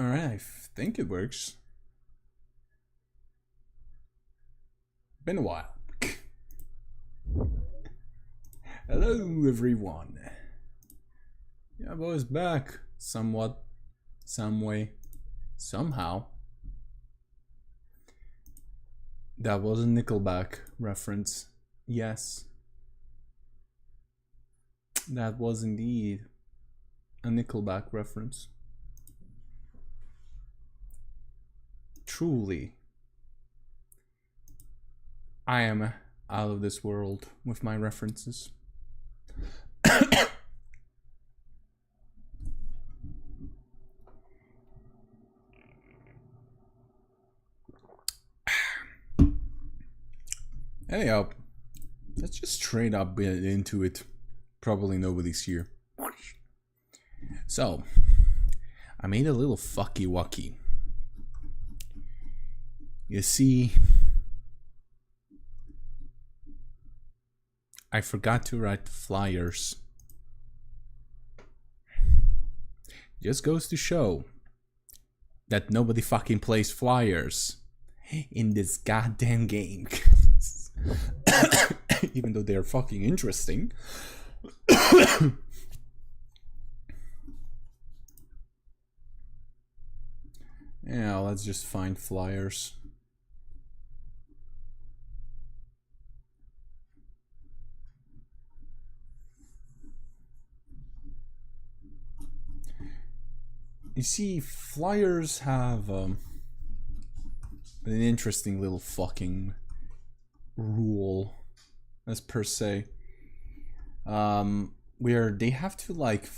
Alright, I think it works. Been a while. Hello everyone. Yeah, boys, back. Somewhat. Some way. Somehow. That was a Nickelback reference. Yes. That was indeed a Nickelback reference. Truly, I am out of this world with my references. Anyhow, let's just straight up get into it. Probably nobody's here. So, I made a little fucky wucky. You see, I forgot to write flyers. Just goes to show that nobody fucking plays flyers in this goddamn game. Even though they're fucking interesting. Yeah, let's just find flyers. You see, flyers have an interesting little fucking rule, as per se, where they have to like,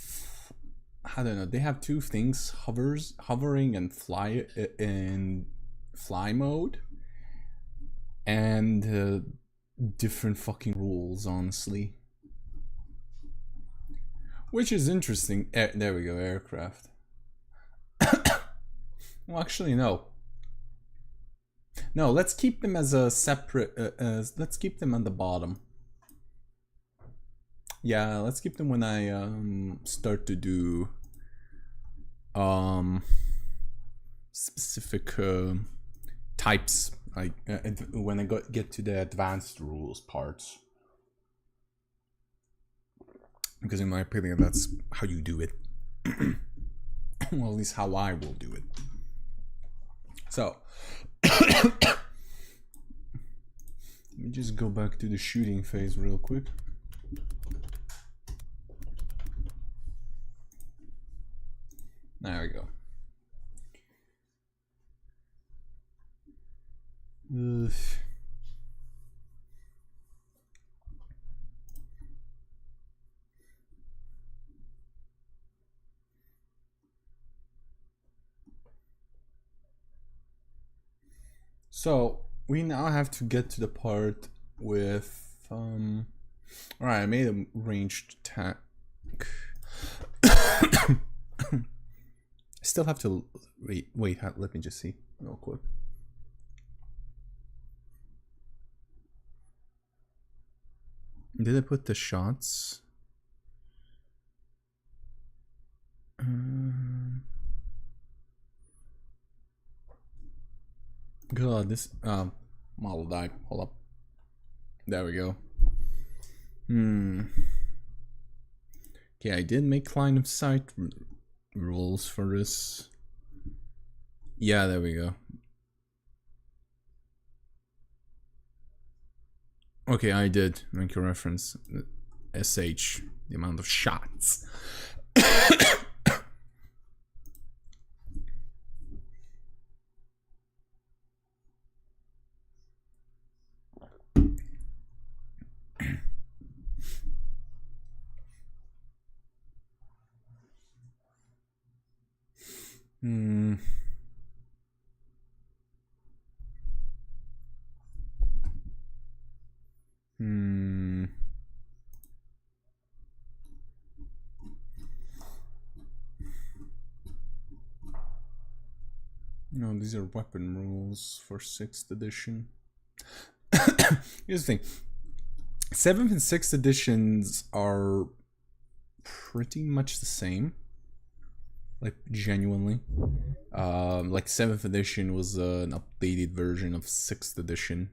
I don't know, they have two things: hovering and fly in fly mode, and different fucking rules, honestly. Which is interesting. There we go, aircraft. Well, actually, no. No, let's keep them as a separate. Let's keep them on the bottom. Yeah, let's keep them when I start to do specific types, like when I get to the advanced rules parts. Because in my opinion, that's how you do it. Well, at least how I will do it. So, let me just go back to the shooting phase real quick. There we go. Ugh. So we now have to get to the part with alright, I made a ranged tank. I still have to wait, let me just see real quick. Did I put the shots? God, this model died. Hold up. There we go. Okay, I did make line of sight rules for this. Yeah, there we go. Okay, I did make a reference. SH, the amount of shots. No, these are weapon rules for 6th edition. Here's the thing. 7th and 6th editions are pretty much the same. like genuinely. Like 7th edition was an updated version of 6th edition.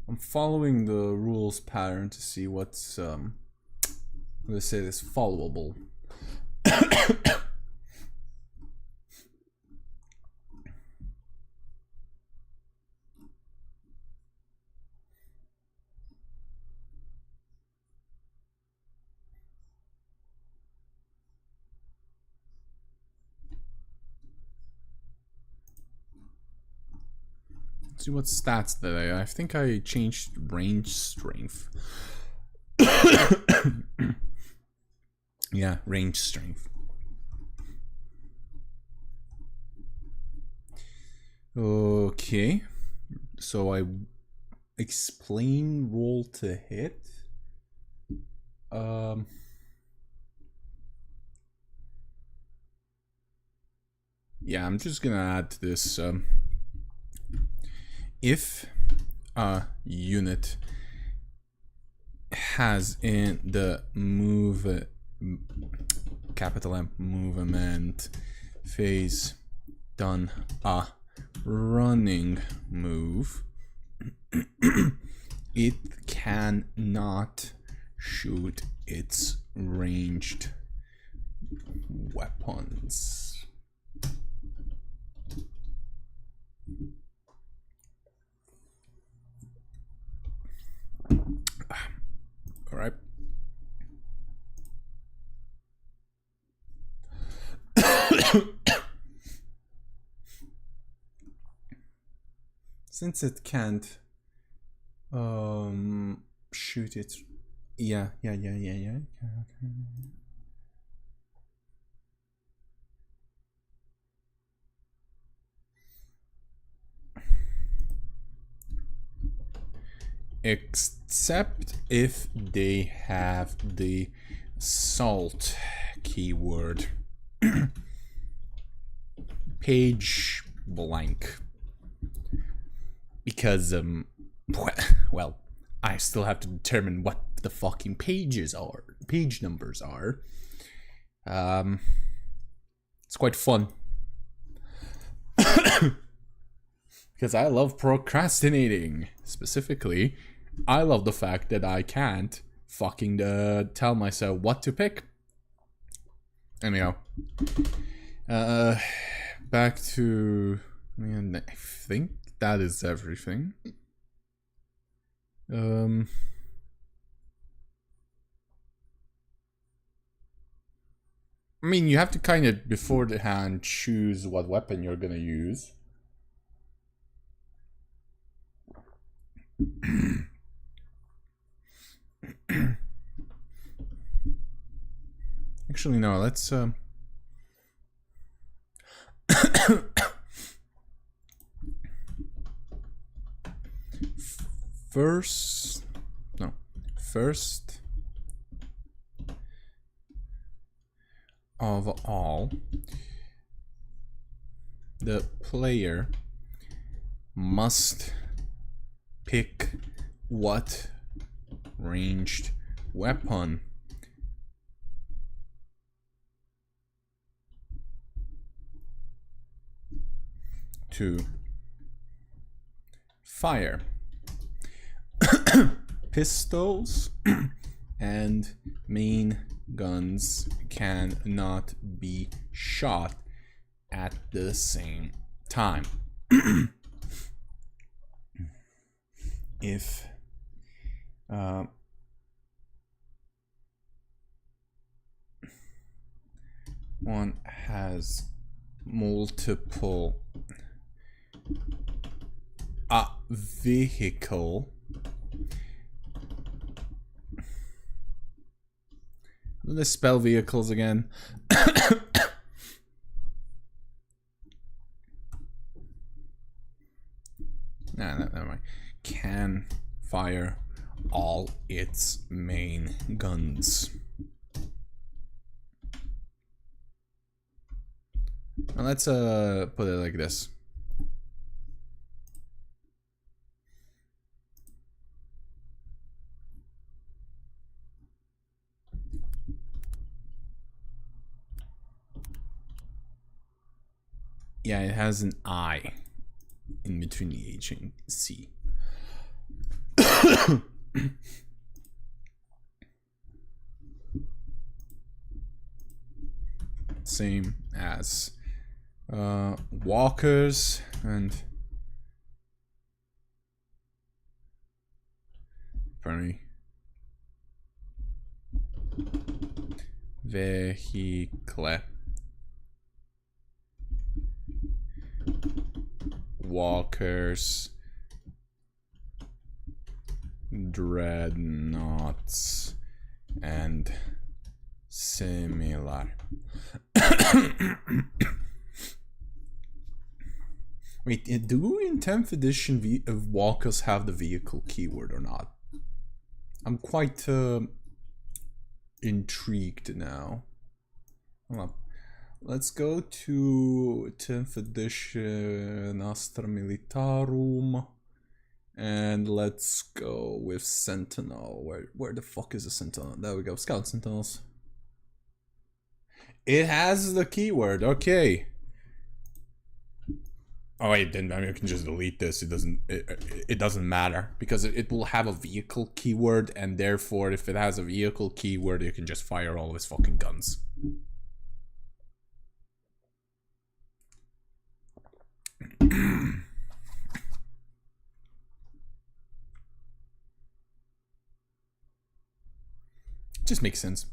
I'm following the rules pattern to see what's let's say this followable. See what stats did I think I changed range strength. Yeah, range strength. Okay, so I explain roll to hit. Yeah, I'm just gonna add this. If a unit has in the move capital M movement phase done a running move, it cannot shoot its ranged weapons. All right. Since it can't shoot it, yeah. Okay. Except if they have the salt keyword. Page blank. Because, well, I still have to determine what the fucking page numbers are. It's quite fun. Because I love procrastinating. Specifically, I love the fact that I can't fucking tell myself what to pick. Anyhow, back to, I think that is everything. I mean, you have to kind of beforehand choose what weapon you're gonna use. Actually, no, let's first of all, the player must pick what ranged weapon to fire. Pistols and main guns cannot be shot at the same time. If one has multiple vehicle Let's spell vehicles again. Nah, never mind. Can fire all its main guns. Now let's put it like this. Yeah, it has an I in between the H and C. Same as walkers and apparently vehicle, walkers, dreadnoughts, and similar. Wait, do in 10th edition walkers have the vehicle keyword or not? I'm quite intrigued now. Hold up. Let's go to 10th edition Astra Militarum and let's go with Sentinel. Where the fuck is the Sentinel? There we go. Scout Sentinels. It has the keyword. Okay. Oh wait, then I mean, I can just delete this. It doesn't matter because it will have a vehicle keyword, and therefore, if it has a vehicle keyword, you can just fire all of its fucking guns. Just makes sense.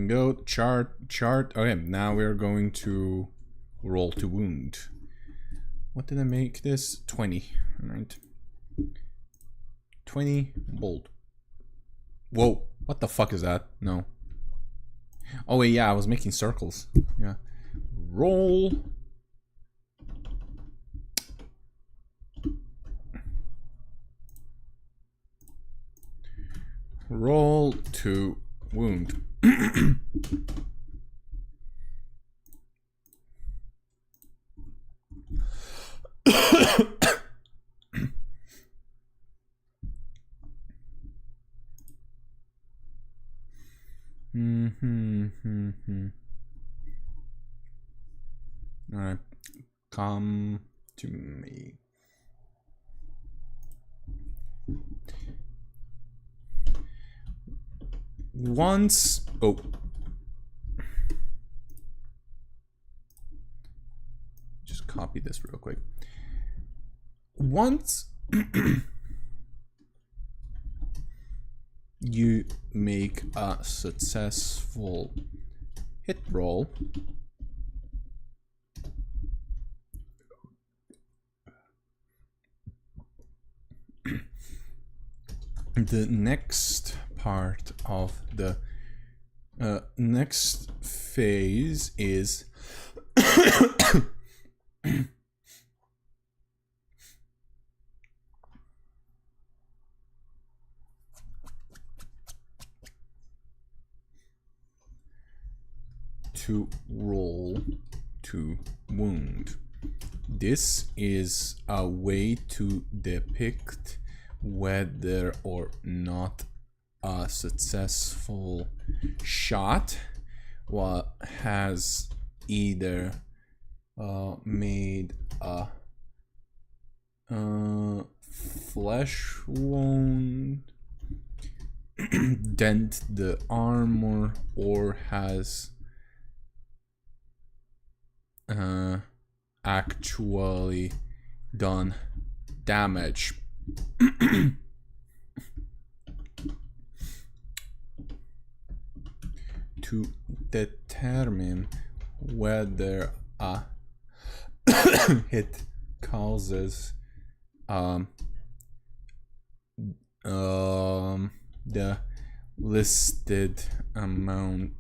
Go chart. Okay, now we're going to roll to wound. What did I make this? 20. Alright. 20 bolt. Whoa, what the fuck is that? No. Oh wait, yeah, I was making circles. Yeah. Roll. Roll to wound. Alright, come to me. Once, oh, just copy this real quick. Once you make a successful hit roll, the next part of the next phase is to roll to wound. This is a way to depict whether or not a successful shot has either made a flesh wound, dent the armor, or has actually done damage. To determine whether a it causes the listed amount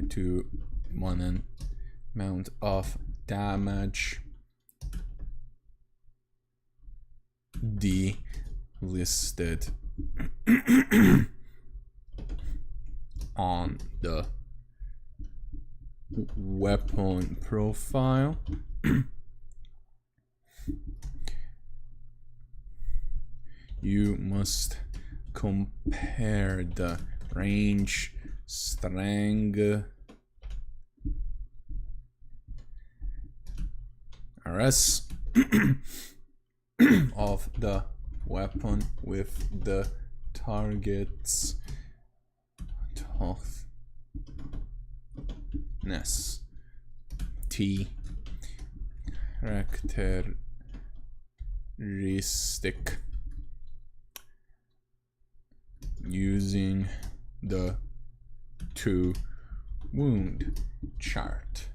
to one amount of damage delisted on the weapon profile. You must compare the range, strength, RS of the weapon with the target's toughness, T characteristic, using the 2 wound chart.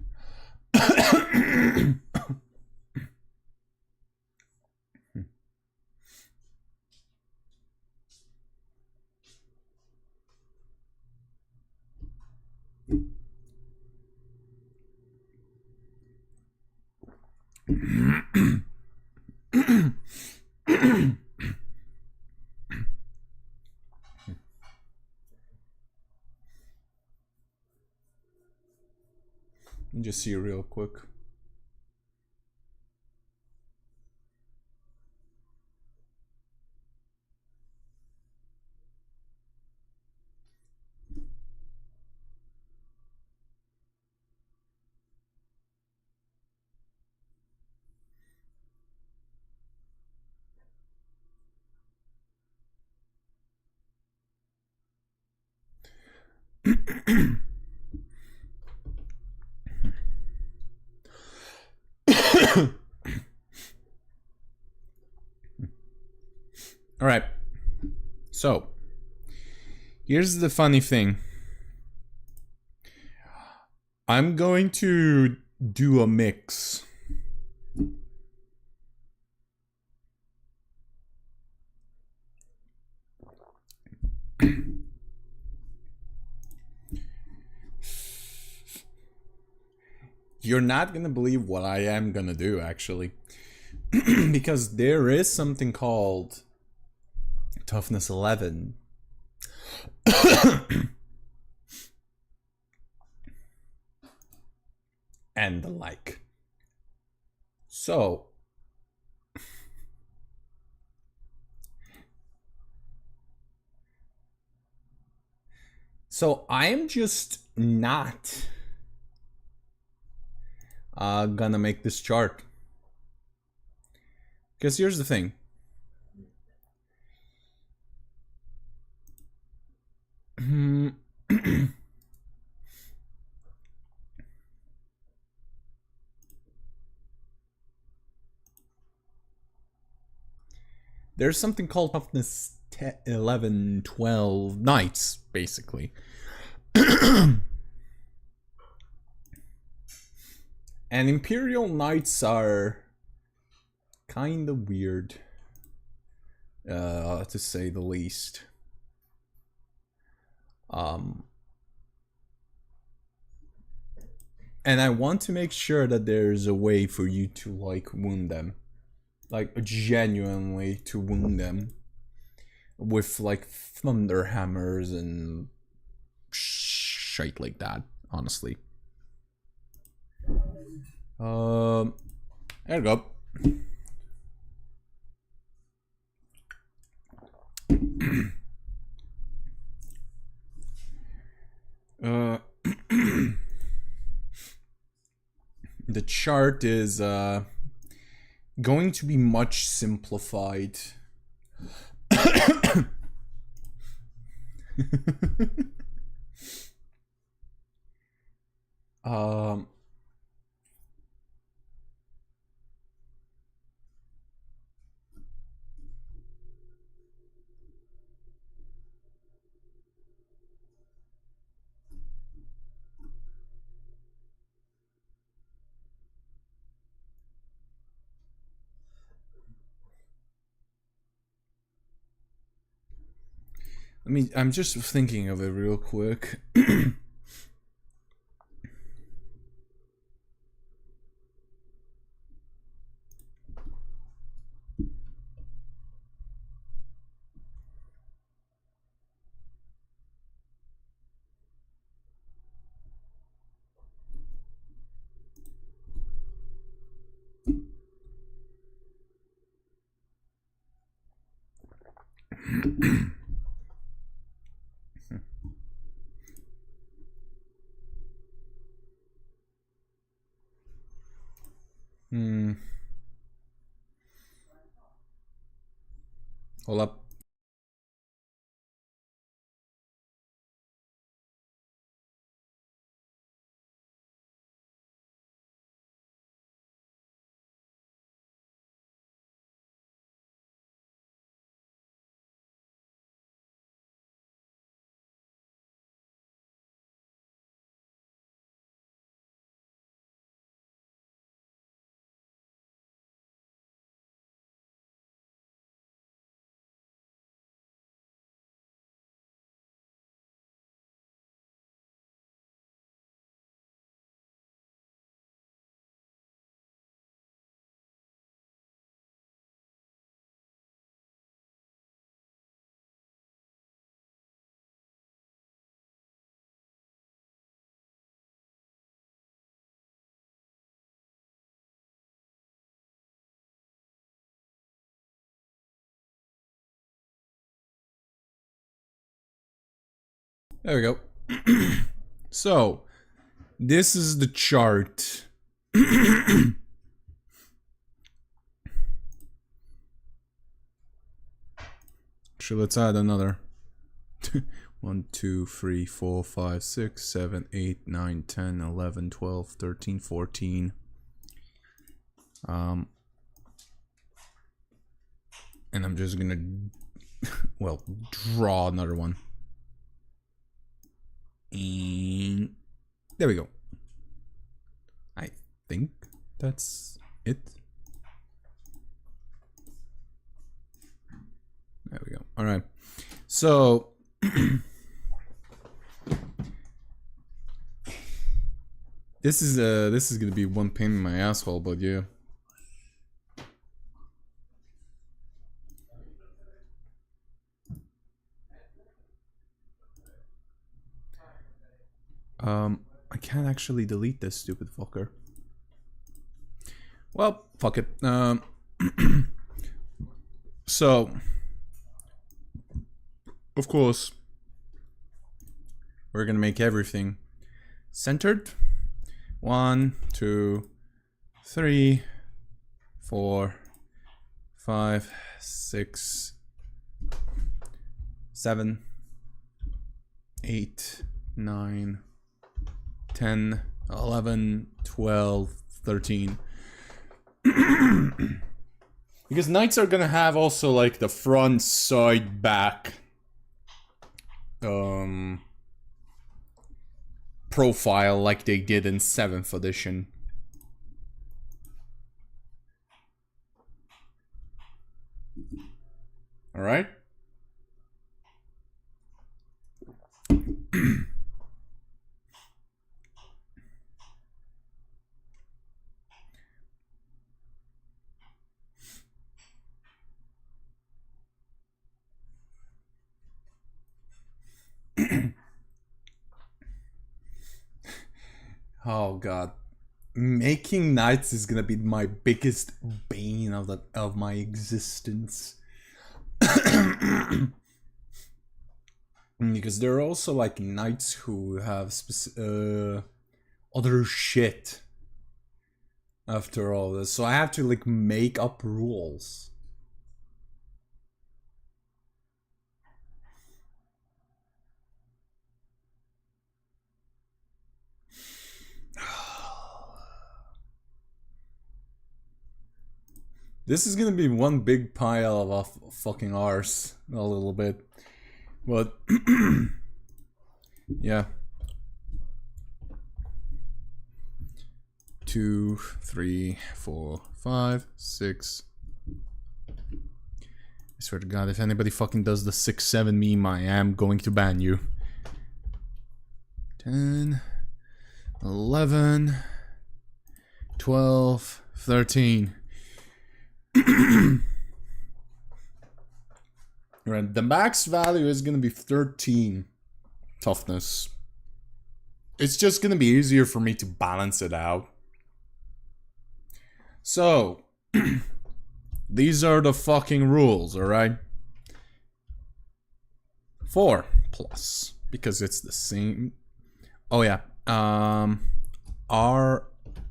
Just see real quick. All right. So, here's the funny thing. I'm going to do a mix. You're not gonna believe what I am gonna do, actually. Because there is something called Toughness 11. And the like. So I'm just not gonna make this chart. Because here's the thing. There's something called Toughness 11, 12 Knights, basically. And Imperial Knights are kind of weird, to say the least. And I want to make sure that there's a way for you to, like, wound them. Like, genuinely to wound them. With, like, thunder hammers and shit like that, honestly. There we go. The chart is going to be much simplified. I'm just thinking of it real quick. Hold up. There we go. So, this is the chart. Actually, let's add another. 1, 2, 3, 4, 5, 6, 7, 8, 9, 10, 11, 12, 13, 14. And I'm just gonna, well, draw another one. And there we go. I think that's it. There we go. All right. So this is gonna be one pain in my asshole, but yeah. I can't actually delete this stupid fucker. Well, fuck it. So, of course, we're gonna make everything centered. 1, 2, 3, 4, 5, 6, 7, 8, 9, 10, 11, 12, 13. Because knights are gonna have also like the front, side, back profile like they did in 7th edition. All right. Oh god. Making knights is gonna be my biggest bane of my existence. Because there are also like knights who have other shit after all this, so I have to like make up rules. This is gonna be one big pile of fucking arse a little bit, but yeah. 2, 3, 4, 5, 6, swear to God, if anybody fucking does the 6-7 meme, I am going to ban you. 10, 11, 12, 13. Right, the max value is gonna be 13 toughness. It's just gonna be easier for me to balance it out. So, these are the fucking rules, alright? 4 plus, because it's the same. Oh yeah,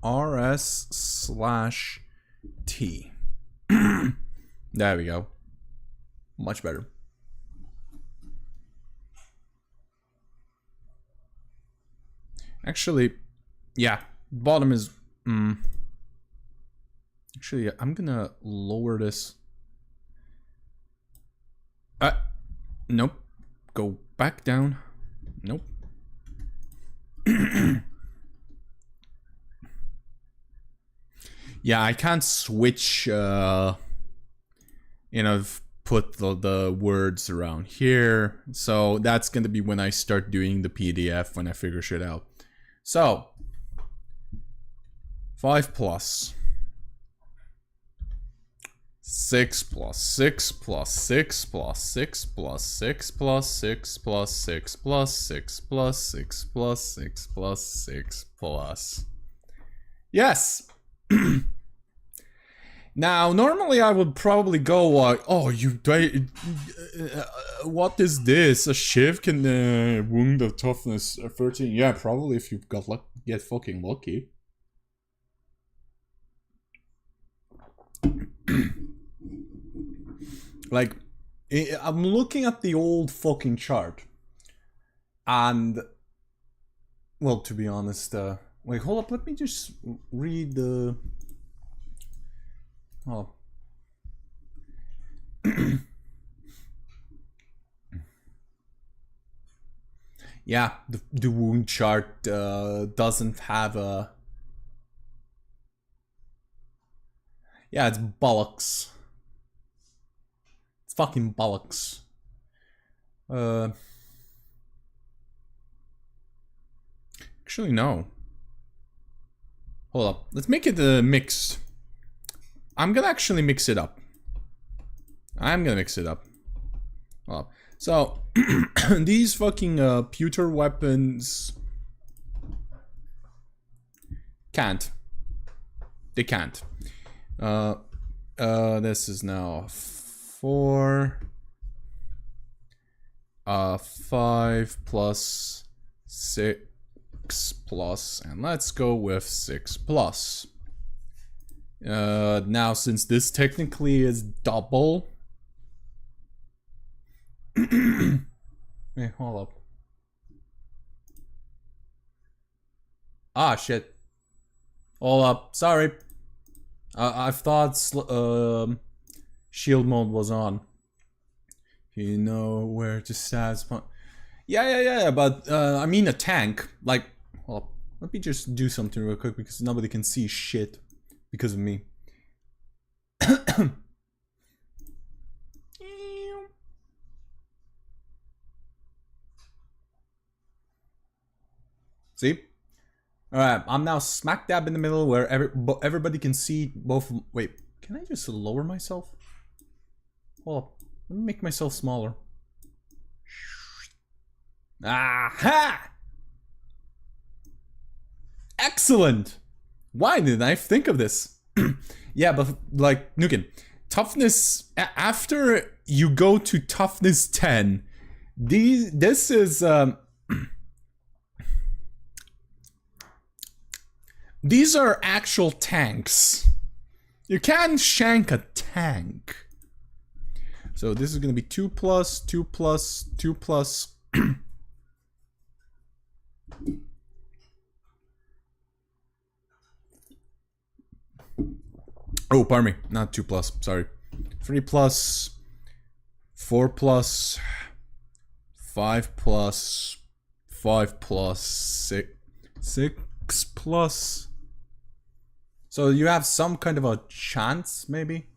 RS/T. There we go. Much better. Actually, yeah, bottom is... Actually, I'm gonna lower this. Nope. Go back down. Nope. Yeah, I can't switch, you know, put the words around here. So that's gonna be when I start doing the PDF, when I figure shit out. So, 5 plus. 6 plus 6 plus 6 plus 6 plus 6 plus 6 plus 6 plus 6 plus 6 plus 6 plus 6 plus. Yes! Now, normally I would probably go like, oh, what is this? A shiv can wound of toughness 13. Yeah, probably if you've got get fucking lucky. Like, I'm looking at the old fucking chart. And, well, to be honest, wait, hold up, let me just read the... Oh. Yeah, the wound chart doesn't have a... Yeah, it's bollocks. It's fucking bollocks. Actually, no. Hold up. Let's make it mixed. I'm gonna actually mix it up. I'm gonna mix it up. Well, so these fucking pewter weapons can't. They can't. This is now 4, 5 plus 6 plus, and let's go with 6 plus. Now since this technically is double. Hey, hold up. Ah, shit. Hold up. Sorry. I thought shield mode was on. You know where to start. Yeah, but I mean a tank. Like, hold up. Let me just do something real quick because nobody can see shit because of me. See? Alright, I'm now smack dab in the middle where everybody can see both. Wait, can I just lower myself? Hold up. Let me make myself smaller. Aha! Excellent! Why didn't I think of this? Yeah, but like, Nukin, toughness, after you go to toughness 10, this is, these are actual tanks. You can't shank a tank. So this is gonna be 2 plus, 2 plus, 2 plus. Oh, pardon me, not 2 plus, sorry. 3 plus, 4 plus, 5 plus, 5 plus, 6 plus. So you have some kind of a chance, maybe?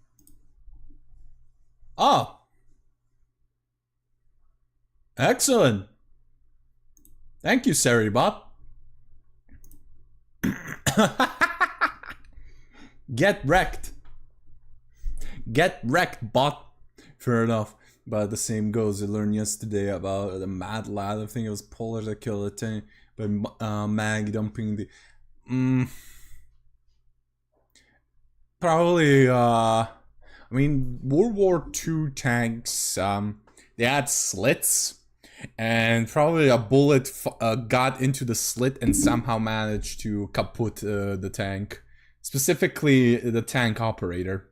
Oh, Excellent. Thank you, Seribot. Get wrecked. Get wrecked, bot. Fair enough. But the same goes. I learned yesterday about the Mad Lad. I think it was Polar that killed a tank by mag dumping the. Probably. I mean, World War II tanks. They had slits, and probably a bullet got into the slit and somehow managed to kaput the tank, specifically the tank operator.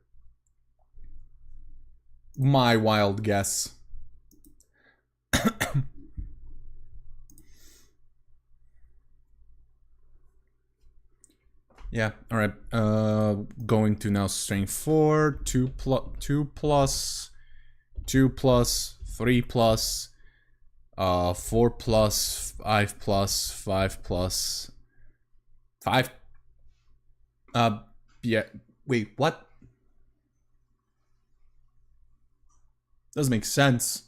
My wild guess. Yeah, alright. Going to now strength 4, 2 plus, 2 plus, 3 plus, 4 plus, 5 plus, 5 plus, 5. Yeah, wait, what? Doesn't make sense.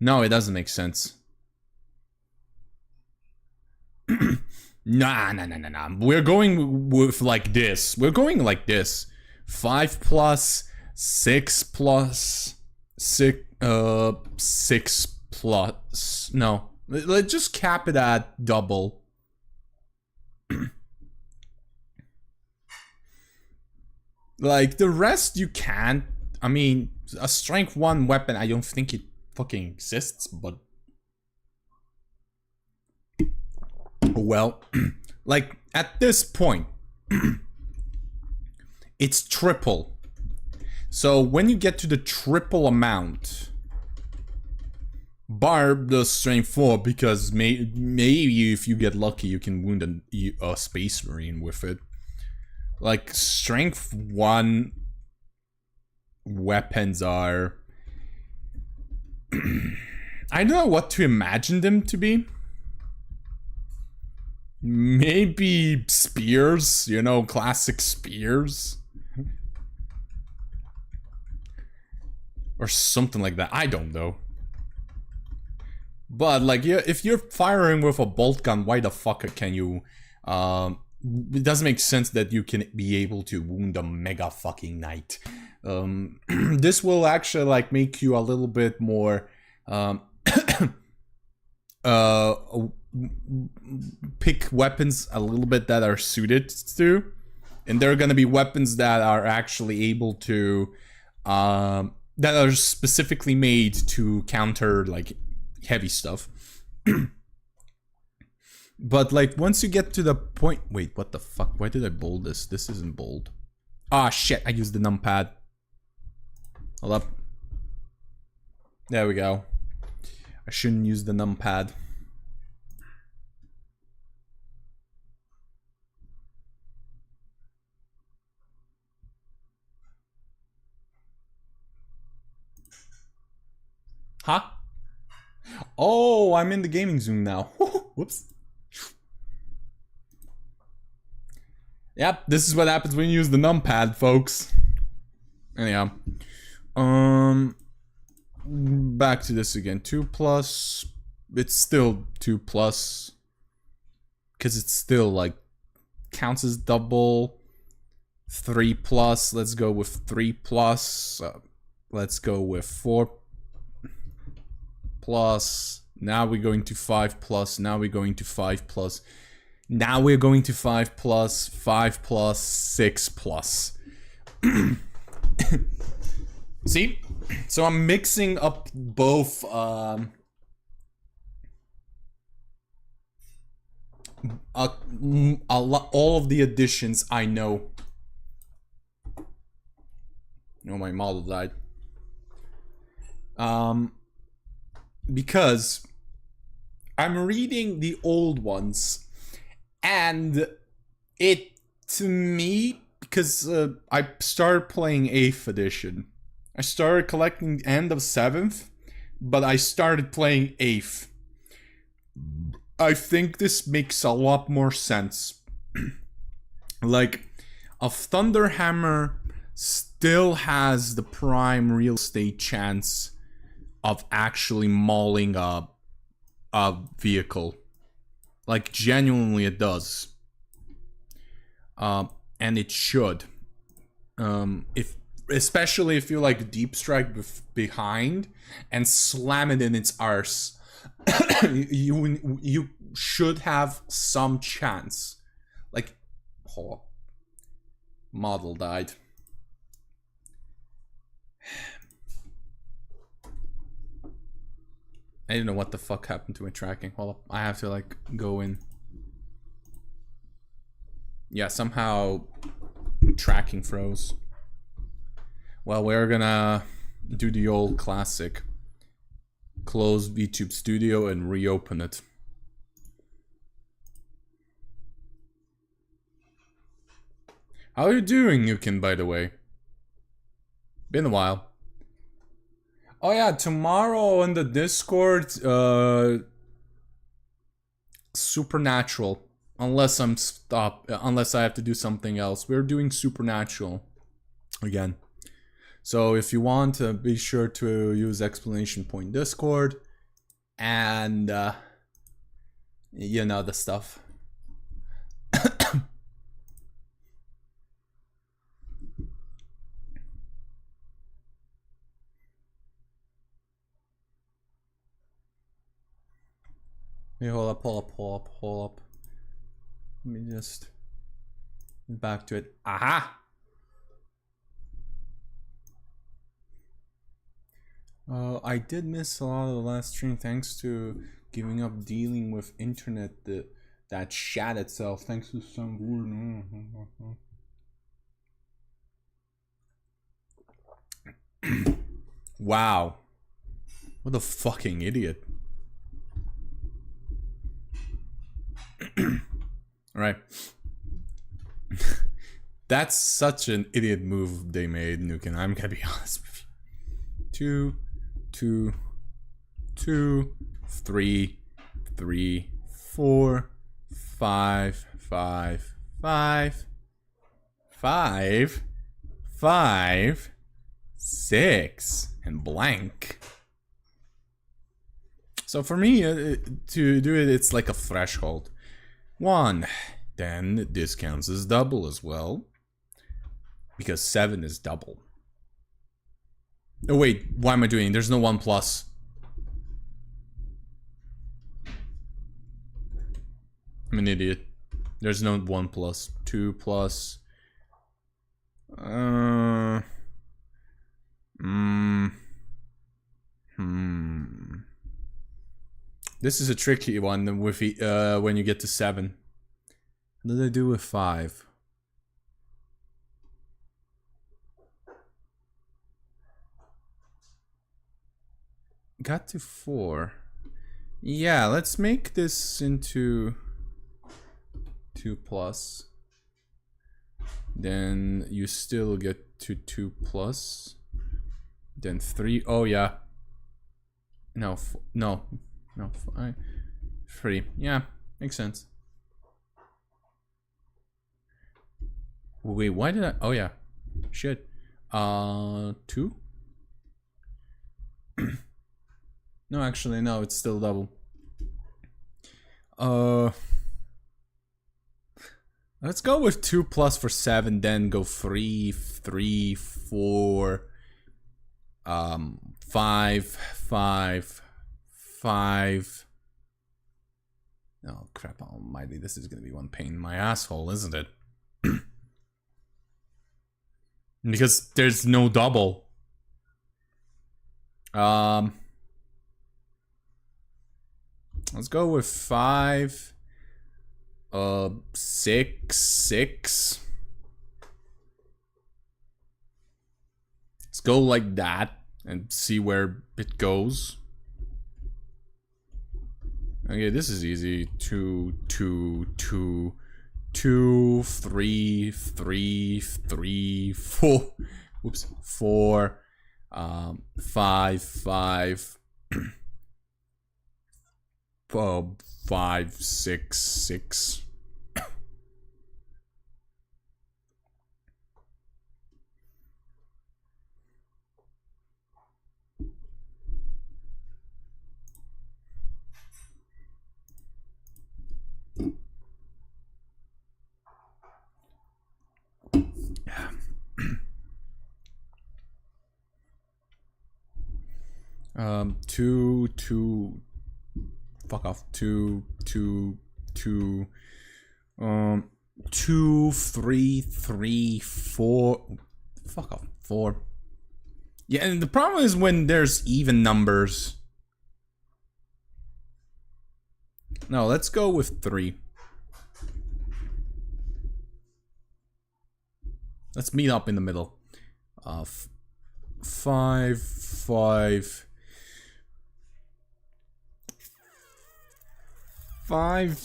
No, it doesn't make sense. Nah. We're going with like this. We're going like this. 5 plus, 6 plus, 6 plus. No. Let's just cap it at double. Like, the rest you can't. I mean, a strength 1 weapon, I don't think it fucking exists, but... Well, like, at this point, it's triple. So, when you get to the triple amount, Barb does strength 4, because maybe if you get lucky, you can wound a Space Marine with it. Like, strength 1... weapons are... I don't know what to imagine them to be. Maybe spears, you know, classic spears. Or something like that, I don't know. But, like, if you're firing with a bolt gun, why the fuck can you... it doesn't make sense that you can be able to wound a mega fucking knight. This will actually like make you a little bit more pick weapons a little bit that are suited to, and there are gonna be weapons that are actually able to that are specifically made to counter like heavy stuff. But like once you get to the point, wait, what the fuck? Why did I bold this? This isn't bold. Ah, shit, I used the numpad. Hold up. There we go. I shouldn't use the numpad. Huh? Oh, I'm in the gaming zone now. Whoops. Yep, this is what happens when you use the numpad, folks. Anyhow. Back to this again. 2 plus. It's still 2 plus. Because it's still like counts as double. 3 plus. Let's go with 3 plus. Let's go with 4 plus. Now we're going to 5 plus. Now we're going to 5 plus. Now we're going to 5 plus, 5 plus, 6 plus. See? So I'm mixing up both all of the additions I know. Oh, my model died. Because I'm reading the old ones. And it, to me, because I started playing 8th edition. I started collecting end of 7th, but I started playing 8th. I think this makes a lot more sense. Like, a Thunderhammer still has the prime real estate chance of actually mauling a vehicle. Like, genuinely it does. And it should. Especially if you like deep strike behind and slam it in its arse. you should have some chance. Like, oh, model died. I don't know what the fuck happened to my tracking. Hold up, I have to like go in. Yeah, somehow tracking froze. Well, we're gonna do the old classic. Close VTube Studio and reopen it. How are you doing, Nukin, by the way? Been a while. Oh yeah, tomorrow in the Discord, Supernatural. Unless unless I have to do something else. We're doing Supernatural again. So if you want, be sure to use exclamation point Discord, and you know the stuff. Hey, hold up. Let me just back to it. Aha! I did miss a lot of the last stream thanks to giving up dealing with internet that shat itself. Thanks to some weird. Wow. What a fucking idiot. Alright. That's such an idiot move they made, Nukin. I'm gonna be honest with you. 2, 3, 4, 5, 6, and blank. So for me, to do it, it's like a threshold. 1, then this counts as double as well, because 7 is double. Oh wait, why am I doing? There's no 1 plus. I'm an idiot. There's no 1 plus. 2 plus. This is a tricky one with when you get to 7. What did I do with 5? Got to 4. Yeah, let's make this into 2 plus. Then you still get to 2 plus. Then 3. Oh yeah. No, no, 5. 3. Yeah, makes sense. Wait, why did I? Oh yeah, shit. 2. No, actually, no, it's still double. Let's go with 2 plus for 7, then go 3, 4, 5. Oh crap almighty, this is gonna be one pain in my asshole, isn't it? Because there's no double. Let's go with 5. 6. Let's go like that and see where it goes. Okay, this is easy. 2, 3, 4. Oops, 4. 5. 5, 6. Two. Fuck off. Two. 2, 3, 3, 4. Fuck off. 4. Yeah, and the problem is when there's even numbers. No, let's go with 3. Let's meet up in the middle. 5, 5. 5,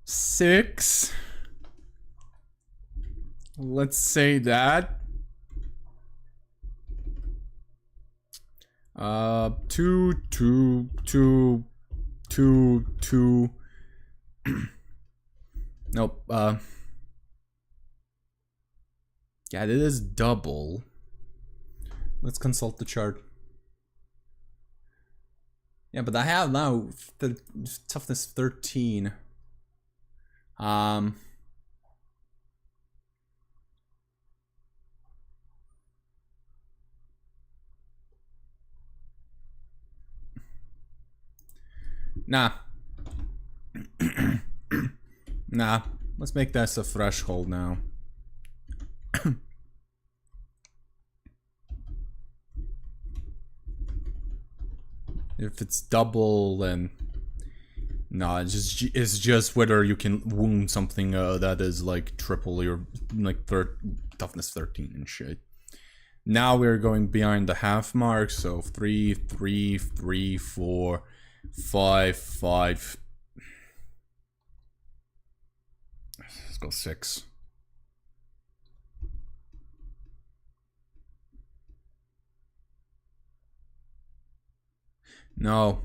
6. Let's say that. 2, 2, 2, 2, 2. Nope. Yeah, it is double. Let's consult the chart. Yeah, but I have now the toughness 13. Nah. Nah. Let's make this a threshold now. If it's double, then no, it's just whether you can wound something that is like triple your like toughness 13 and shit. Now we're going behind the half mark, so 3, 3, 3, 4, 5, 5. Let's go 6. No.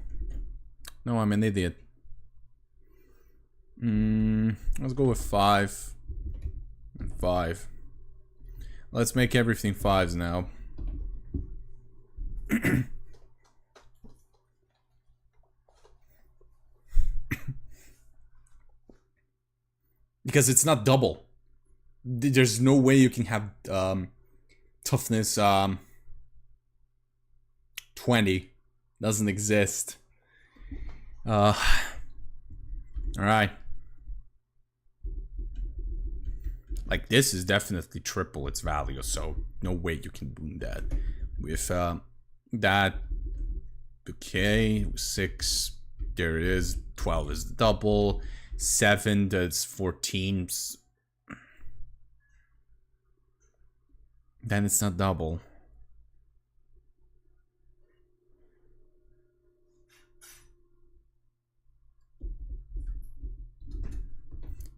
No, I'm an idiot. Let's go with 5. 5. Let's make everything 5s now. Because it's not double. There's no way you can have toughness 20. Doesn't exist. Alright. Like, this is definitely triple its value, so no way you can wound that. With that, okay, 6, there it is. 12 is double. 7, that's 14. Then it's not double.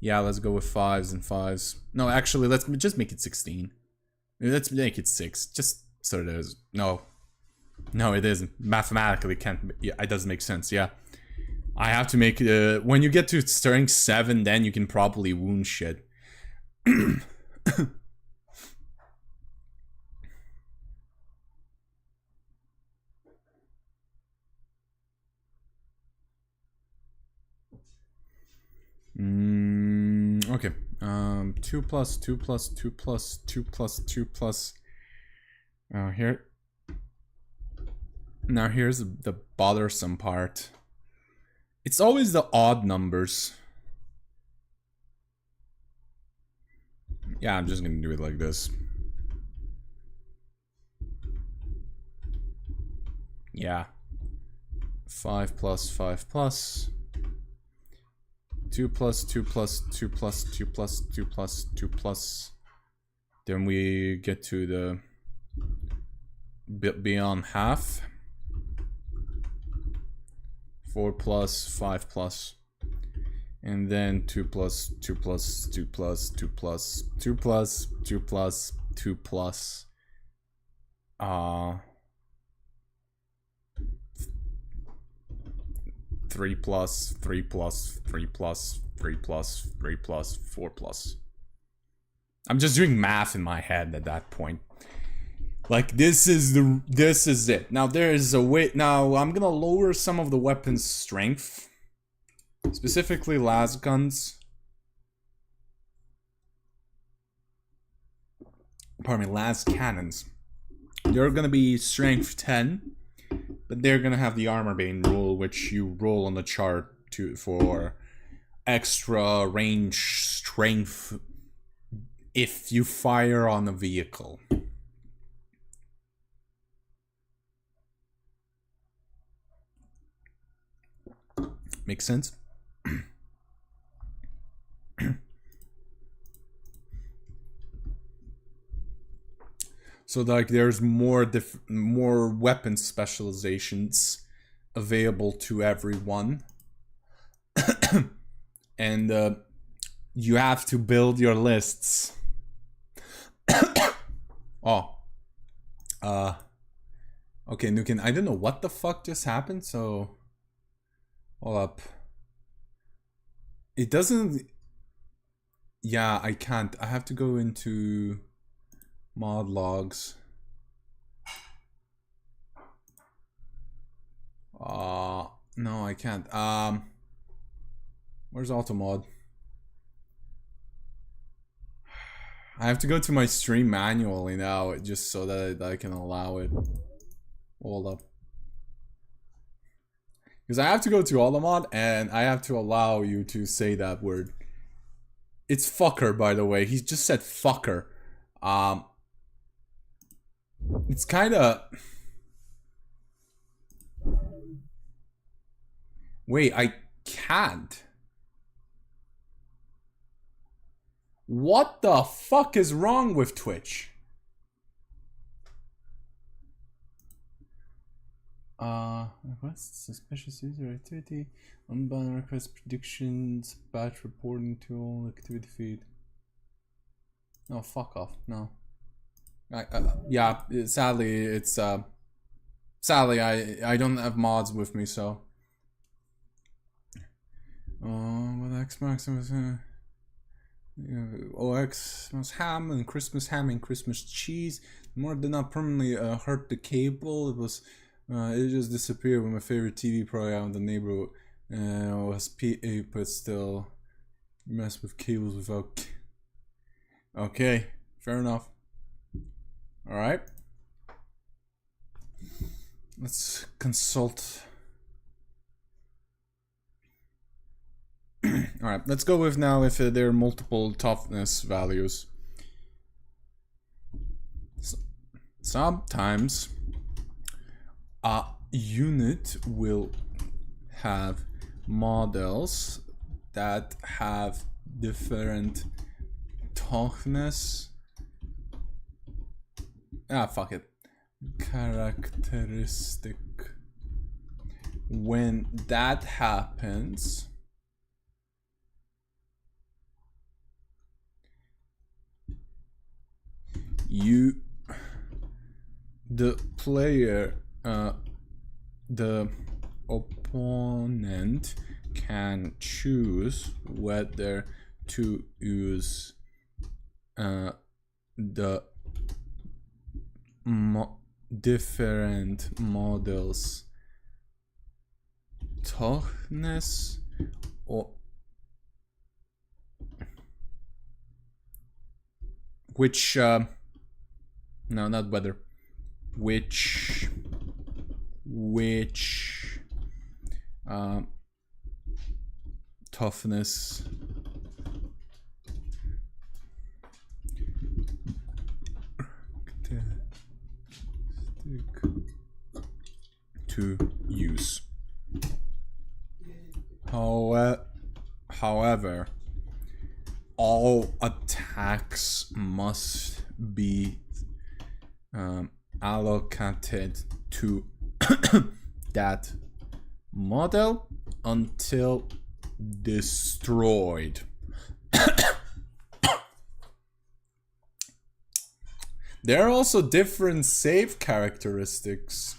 Yeah, let's go with 5s and 5s. No, actually, let's just make it 16. Let's make it 6, just so it is. No. No, it isn't. Mathematically, it doesn't make sense, yeah. I have to make, when you get to strength 7, then you can probably wound shit. Okay. 2 plus 2 plus 2 plus 2 plus 2 plus. Here. Now here's the bothersome part. It's always the odd numbers. Yeah, I'm just gonna do it like this. Yeah. 5 plus 5 plus. 2 plus 2 plus 2 plus 2 plus 2 plus 2 plus. Then we get to the bit beyond half. 4 plus 5 plus. And then 2 plus 2 plus 2 plus 2 plus 2 plus 2 plus 2 plus 3 plus 3 plus 3 plus 3 plus 3 plus 4 plus. I'm just doing math in my head at that point. Like, this is it. Now there is a way. Now I'm gonna lower some of the weapons' strength, specifically las guns. Pardon me, las cannons. They're gonna be strength 10, but they're gonna have the armor bane rule, which you roll on the chart for extra range strength if you fire on a vehicle. Makes sense? So like there's more weapon specializations available to everyone. And you have to build your lists. Oh. Okay, Nukin, I don't know what the fuck just happened, so hold up. It doesn't. Yeah, I can't. I have to go into mod logs. No, I can't. Where's automod? I have to go to my stream manually now, just so that I can allow it. Hold up. Because I have to go to automod, and I have to allow you to say that word. It's fucker, by the way. He just said fucker. It's kind of... Wait, I can't. What the fuck is wrong with Twitch? Request suspicious user activity, unbound request predictions, batch reporting tool, activity feed. No, fuck off. No. Yeah, sadly, it's sadly I don't have mods with me, so. With Xbox was OX ham and Christmas cheese. More did not permanently hurt the cable. It just disappeared when my favorite TV program in the neighborhood was PA, but still mess with cables without. Okay, fair enough. All right, let's consult. All right, let's go with now if there are multiple toughness values. Sometimes a unit will have models that have different toughness. Fuck it. Characteristic. When that happens, the player, the opponent can choose whether to use the different models toughness or which no, not whether, which toughness to use. However, all attacks must be allocated to that model until destroyed. There are also different save characteristics.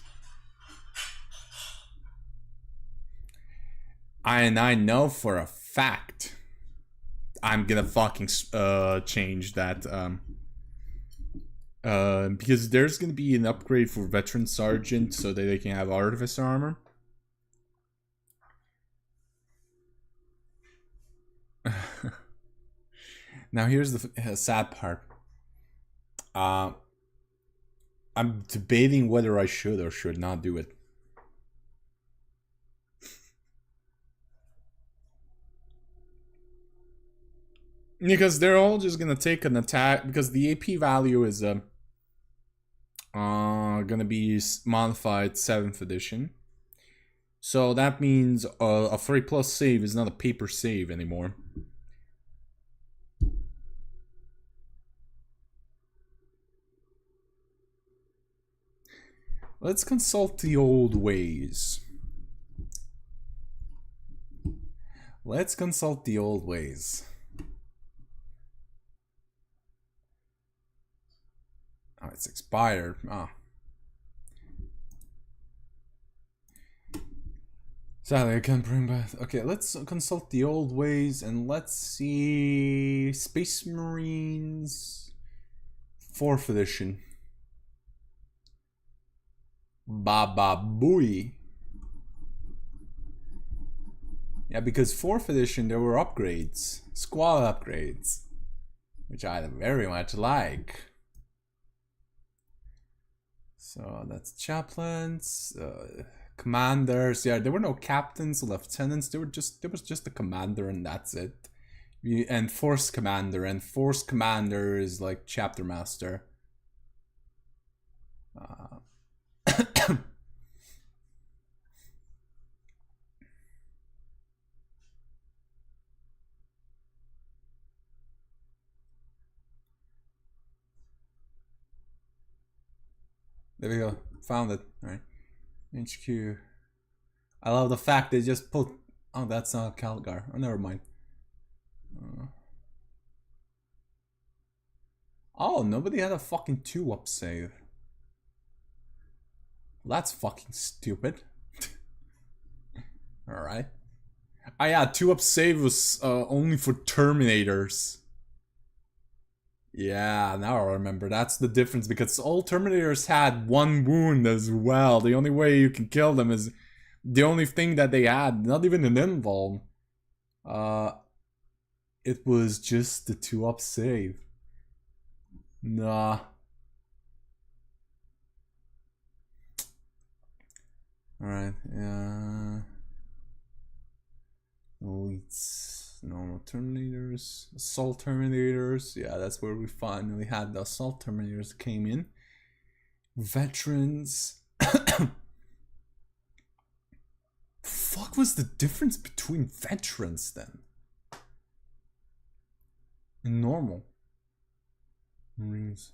And I know for a fact I'm gonna fucking change that because there's gonna be an upgrade for Veteran Sergeant so that they can have Artificer armor. Now here's the sad part. I'm debating whether I should or should not do it. Because they're all just gonna take an attack, because the AP value is gonna be modified 7th edition. So that means a 3+ save is not a paper save anymore. Let's consult the old ways. Let's consult the old ways. Oh, it's expired. Ah. Sadly, I can't bring back. Okay, let's consult the old ways and let's see. Space Marines 4th edition. Baba Booey. Yeah, because 4th edition there were upgrades. Squad upgrades. Which I very much like. So that's chaplains, commanders. Yeah, there were no captains, lieutenants. There was just a commander and that's it. And force commander, and force commander is like chapter master. There we go. Found it. Alright. HQ. I love the fact they just put... Oh, that's not Calgar. Oh, never mind. Oh, nobody had a fucking 2-up save. Well, that's fucking stupid. Alright. Ah, yeah, 2-up save was only for Terminators. Yeah, now I remember. That's the difference, because all Terminators had 1 wound as well. The only way you can kill them is... The only thing that they had, not even an invuln. It was just the 2-up save. Nah. Alright, yeah. Elites, normal Terminators, Assault Terminators. Yeah, that's where we finally had the Assault Terminators came in. Veterans. Fuck was the difference between veterans then? And normal Marines.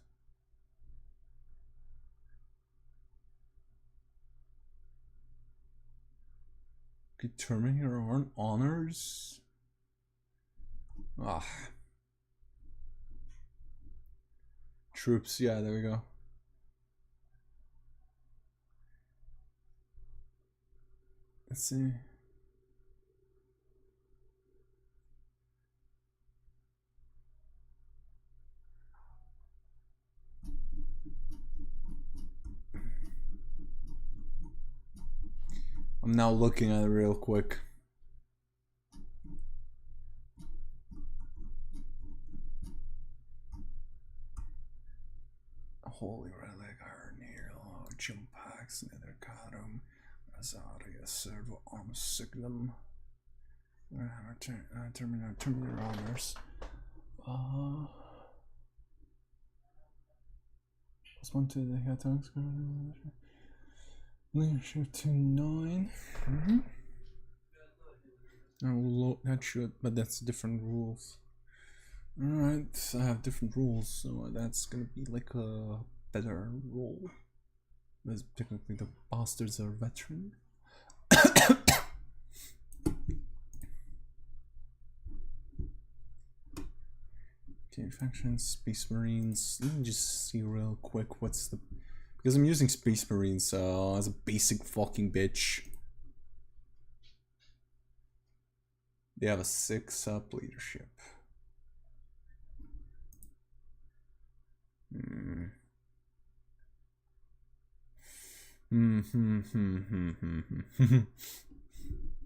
Okay, Terminator aren't honors. Ah. Troops, yeah, there we go. Let's see. I'm now looking at it real quick. Holy Relic, Iron Hero, Chimpax, Nethercatum, Azaria, Servo, Arm Signum, Terminator Honors. Plus 1 to the attacks. Leadership to 9. That should, but that's different rules. Alright, I have different rules, so that's gonna be like a better role. Because technically the bastards are veteran. Okay, factions, Space Marines. Let me just see real quick what's the... Because I'm using Space Marines as a basic fucking bitch. They have a 6-up leadership.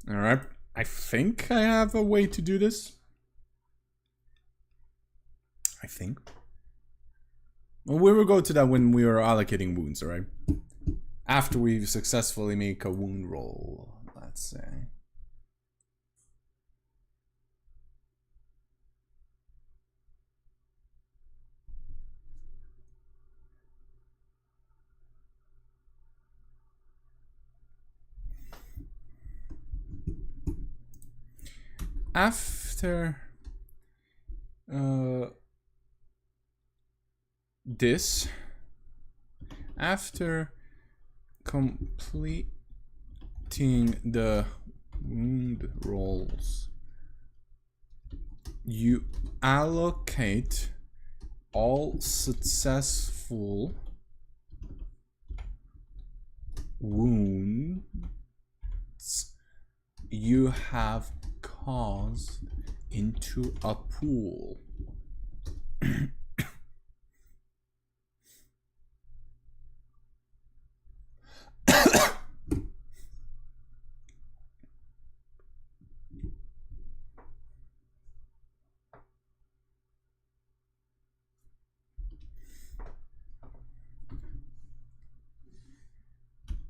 Alright, I think I have a way to do this. I think. Well, we will go to that when we are allocating wounds, alright? After we successfully make a wound roll, let's say. After this, after completing the wound rolls, you allocate all successful wounds you have caused into a pool.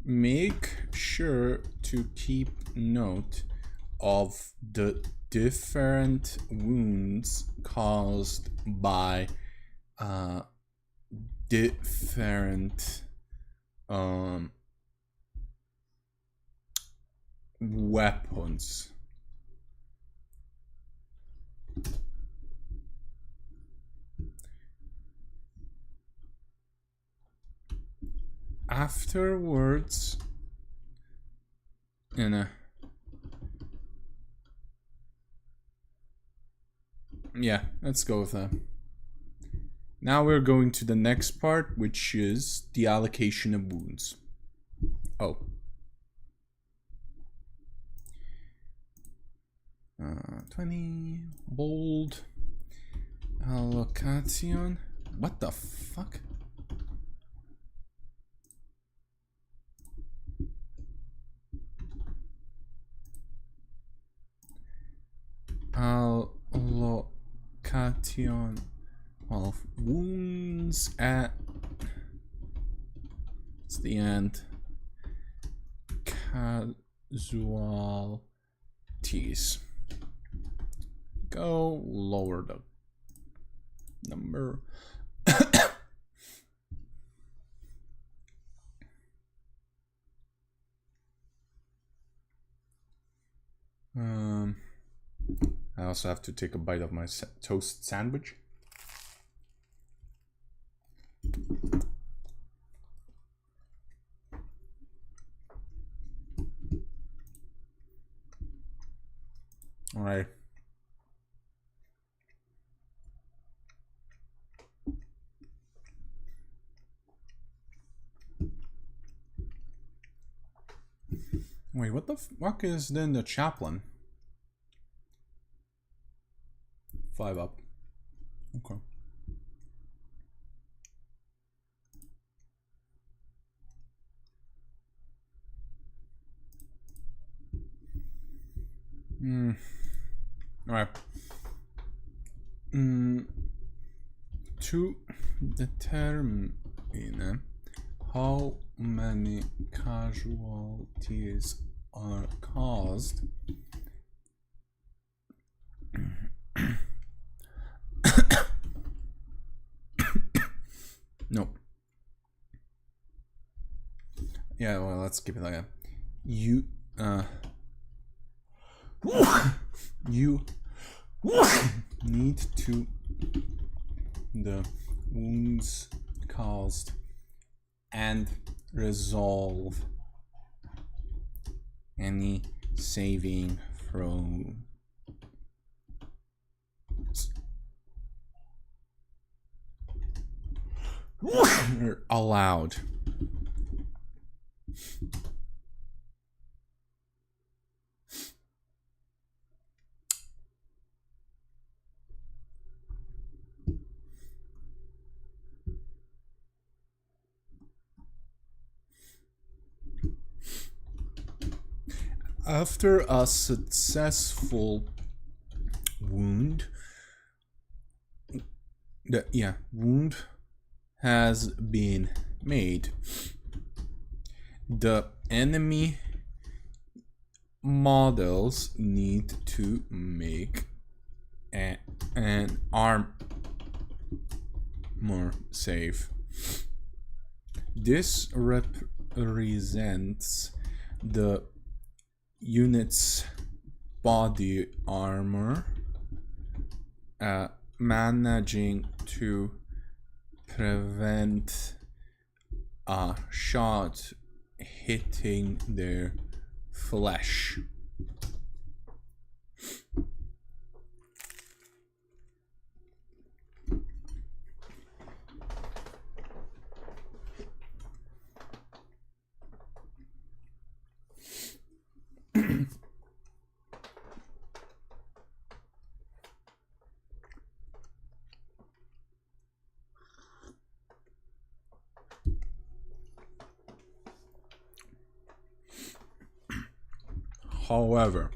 Make sure to keep note of the different wounds caused by different weapons. Afterwards, yeah, let's go with that. Now we're going to the next part, which is the allocation of wounds. Oh. 20 bold allocation. What the fuck? Allocation of wounds at it's the end. Casualties. Go lower the number. I also have to take a bite of my toast sandwich. All right. Wait, what the fuck is then the chaplain? 5 up. Okay. All right. To determine how many casualties are caused, nope. Yeah, well, let's keep it like that. You need to the wounds caused and resolve any saving throws allowed. After a successful wound, wound has been made, the enemy models need to make an armor save. This represents the unit's body armor, managing to prevent a shot hitting their flesh. However,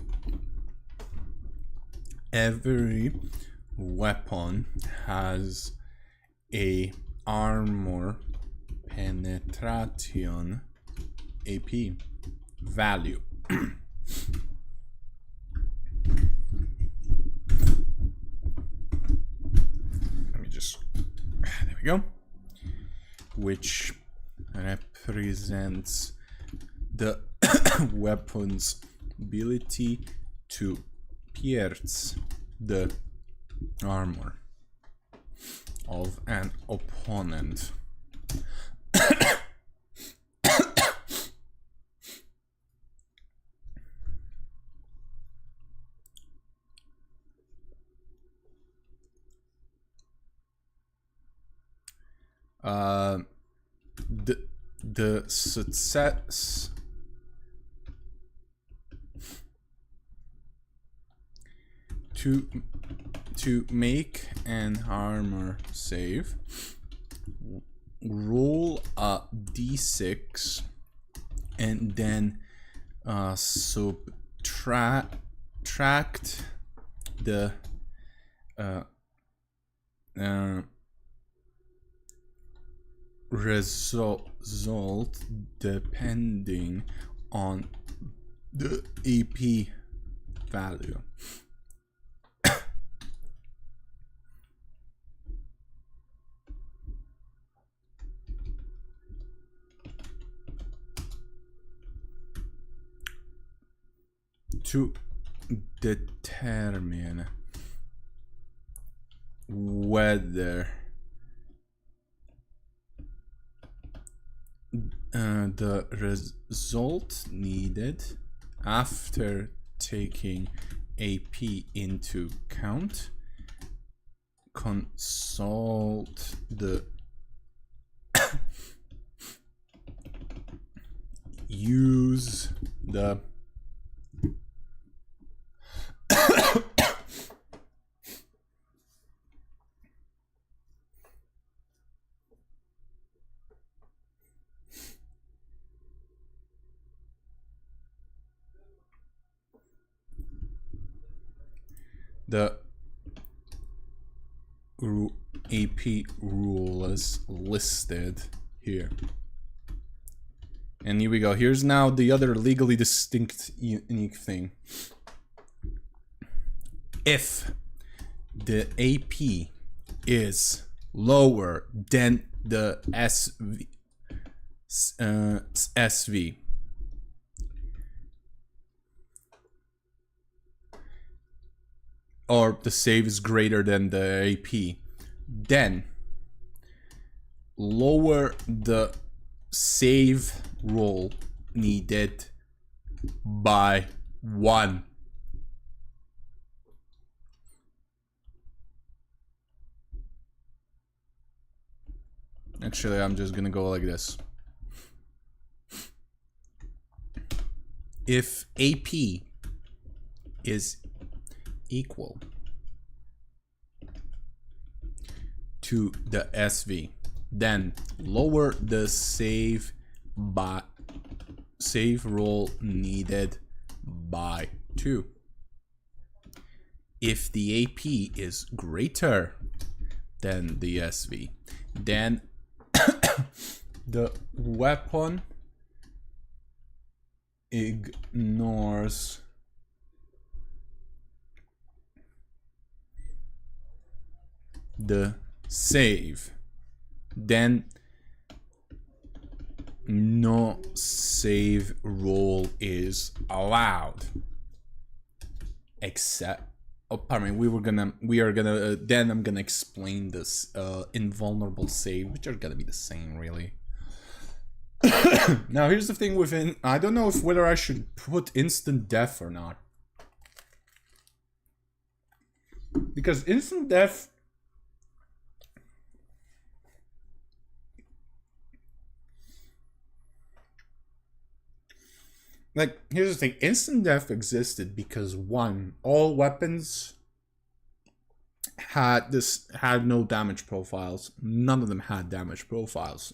every weapon has a armor penetration AP value. Let me just, there we go, which represents the weapon's ability to pierce the armor of an opponent. The success to make an armor save, roll a d6 and then subtract the result depending on the AP value. To determine whether the result needed after taking AP into account, consult the use the the AP rules listed here. And here we go. Here's now the other legally distinct unique thing. If the AP is lower than the SV, or the save is greater than the AP, then lower the save roll needed by 1. Actually, I'm just gonna go like this. If AP is equal to the SV, then lower the save roll needed by 2. If the AP is greater than the SV, then the weapon ignores the save. Then no save roll is allowed. Except, oh, pardon me. Then I'm gonna explain this invulnerable save, which are gonna be the same, really. Now, here's the thing within. I don't know whether I should put instant death or not, because instant death. Like, here's the thing. Instant death existed because, one, all weapons had no damage profiles. None of them had damage profiles.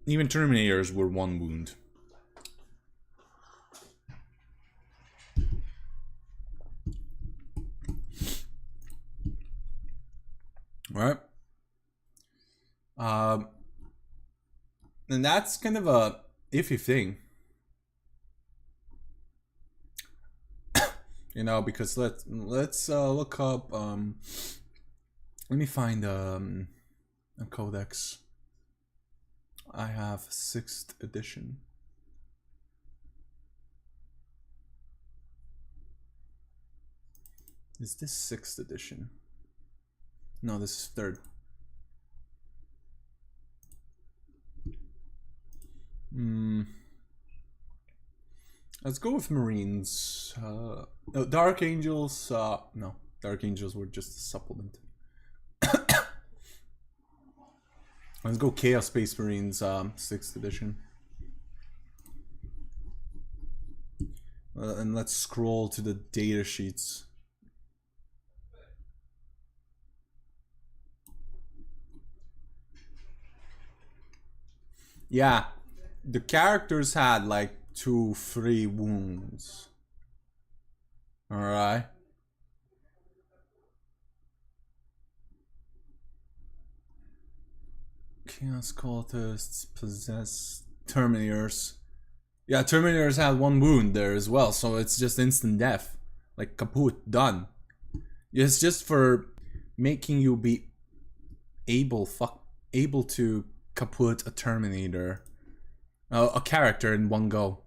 Even Terminators were 1 wound. Right? And that's kind of a iffy thing. You know, because let's look up let me find a codex. I have 6th edition. Is this 6th edition? No, this is 3rd. Let's go with Marines. No, Dark Angels. No, Dark Angels were just a supplement. Let's go Chaos Space Marines, 6th edition. And let's scroll to the data sheets. Yeah, the characters had like 2-3 wounds. Alright. Chaos Cultists possess Terminators. Yeah, Terminators had 1 wound there as well, so it's just instant death. Like, kaput, done. It's just for making you be able to kaput a Terminator. A character in 1 go.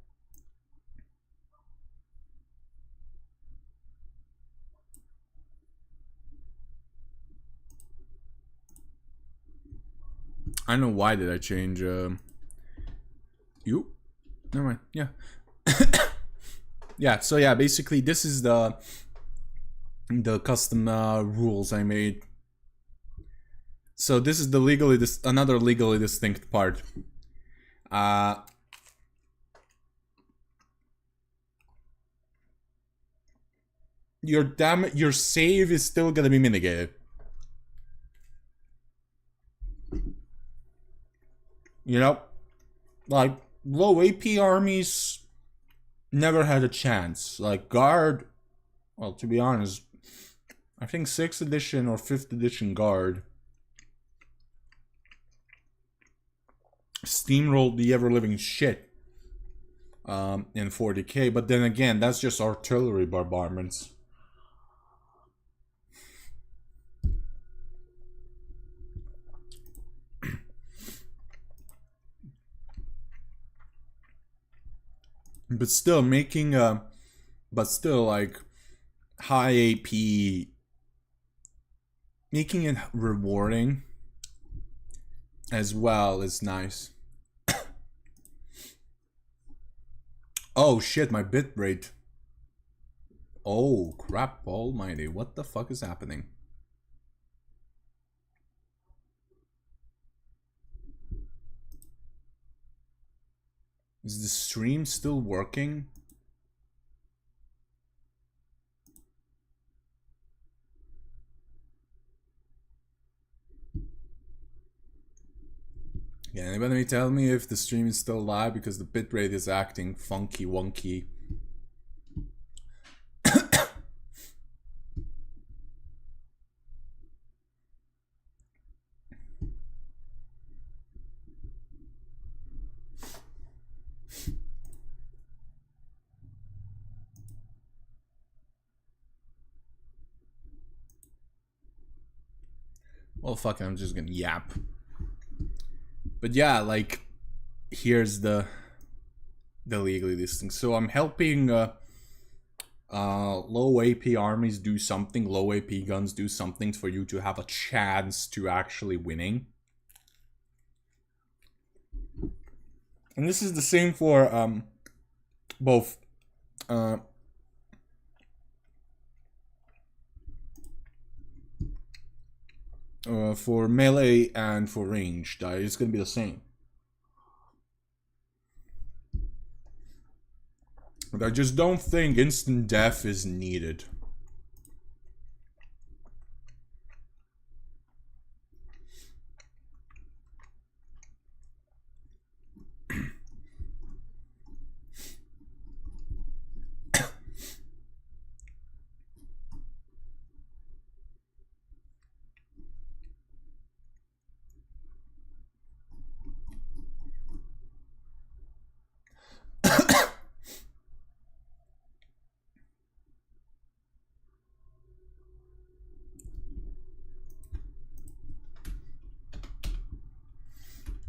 I don't know why did I change you? Never mind. Yeah. Yeah, so yeah, basically this is the custom rules I made. So this is the another legally distinct part. Your save is still gonna be mitigated. You know, like low AP armies never had a chance. Like Guard, well, to be honest, I think 6th edition or 5th edition Guard steamrolled the ever-living shit in 40k, but then again, that's just artillery bombardments. But still like high AP, making it rewarding as well is nice. Oh shit, my bitrate. Oh crap almighty, what the fuck is happening? Is the stream still working? Yeah, anybody tell me if the stream is still live, because the bitrate is acting funky wonky. Well, fuck it, I'm just gonna yap. But yeah, like, here's the legally listing. So I'm helping low AP armies do something, low AP guns do something for you to have a chance to actually winning. And this is the same for both for melee and for ranged. It's gonna be the same. But I just don't think instant death is needed.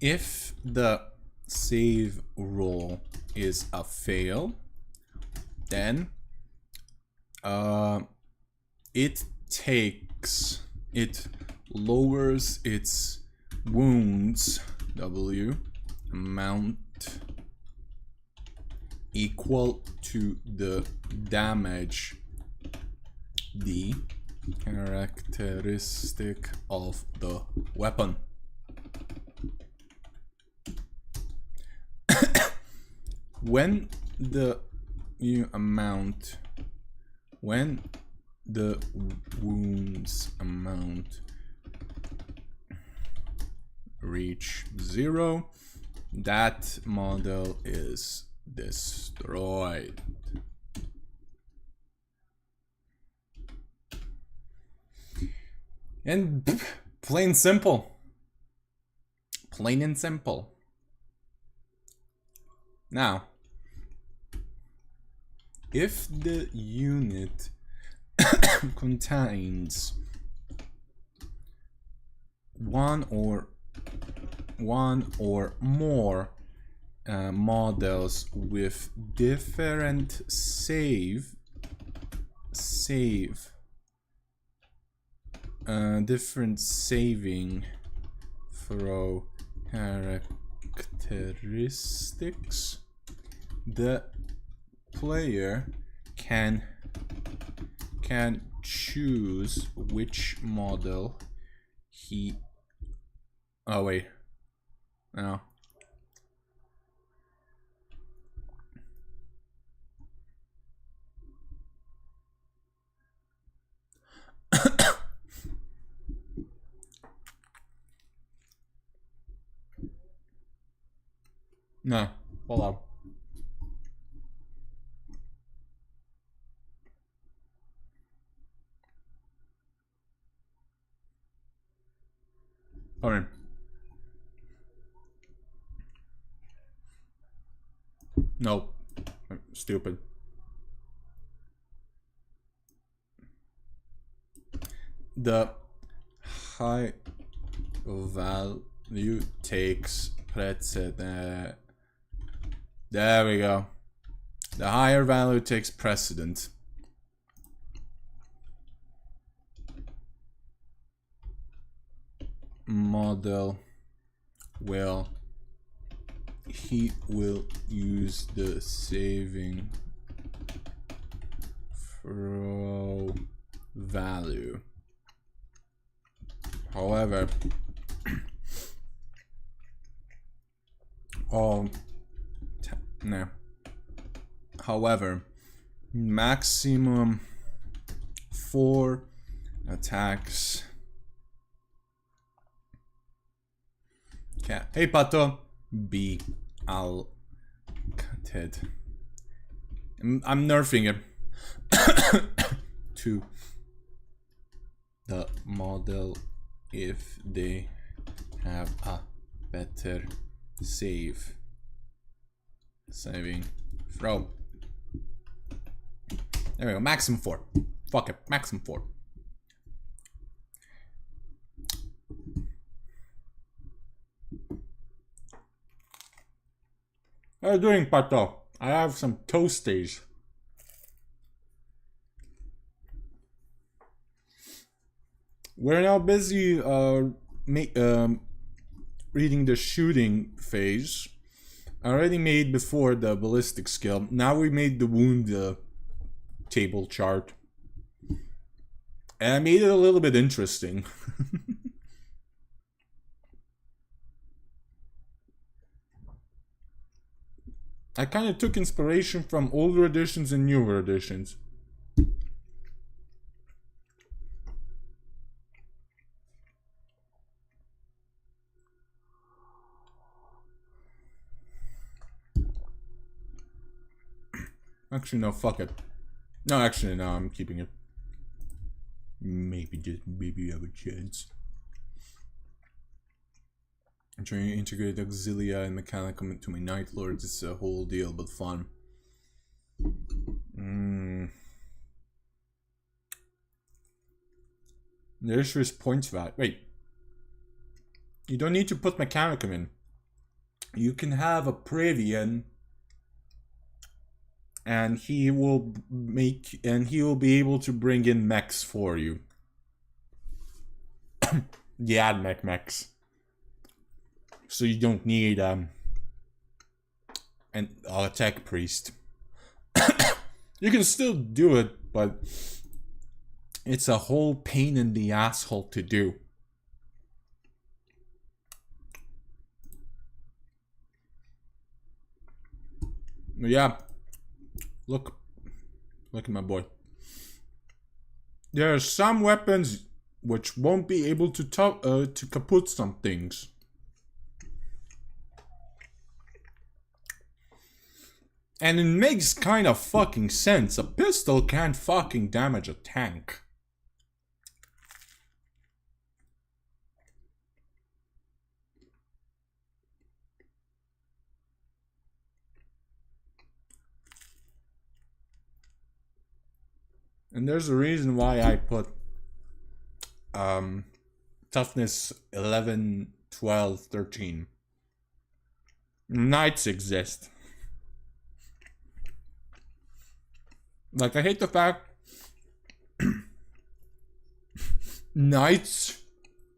If the save roll is a fail, then it lowers its wounds W amount equal to the damage D characteristic of the weapon. When the wounds amount reach 0, that model is destroyed. And plain simple. Plain and simple. Now, if the unit contains one or more models with different different saving throw characteristics, the player can choose which model he... Oh wait, no. No, hold on. Alright. Nope. Stupid. The high value takes precedent. There we go. The higher value takes precedent. Model he will use the saving throw value. However, maximum 4 attacks. Okay. Hey Pato, be allocated. I'm nerfing it to the model if they have a better saving throw. There we go, maximum 4. Fuck it, maximum 4. How are you doing, Pato? I have some toasties. We're now busy reading the shooting phase. I already made before the ballistic skill. Now we made the wound table chart. And I made it a little bit interesting. I kind of took inspiration from older editions and newer editions. Actually, no, fuck it. No, actually, no, I'm keeping it. Maybe you have a chance. I'm trying to integrate Auxilia and Mechanicum into my Night Lords. It's a whole deal, but fun. The issue is points value. Wait. You don't need to put Mechanicum in. You can have a Praevian, and he will be able to bring in mechs for you. The AdMech mechs. So you don't need an tech priest. You can still do it, but it's a whole pain in the asshole to do. Yeah. Look at my boy. There are some weapons which won't be able to kaput some things. And it makes kind of fucking sense. A pistol can't fucking damage a tank. And there's a reason why I put toughness 11, 12, 13. Knights exist. Like, I hate the fact Knights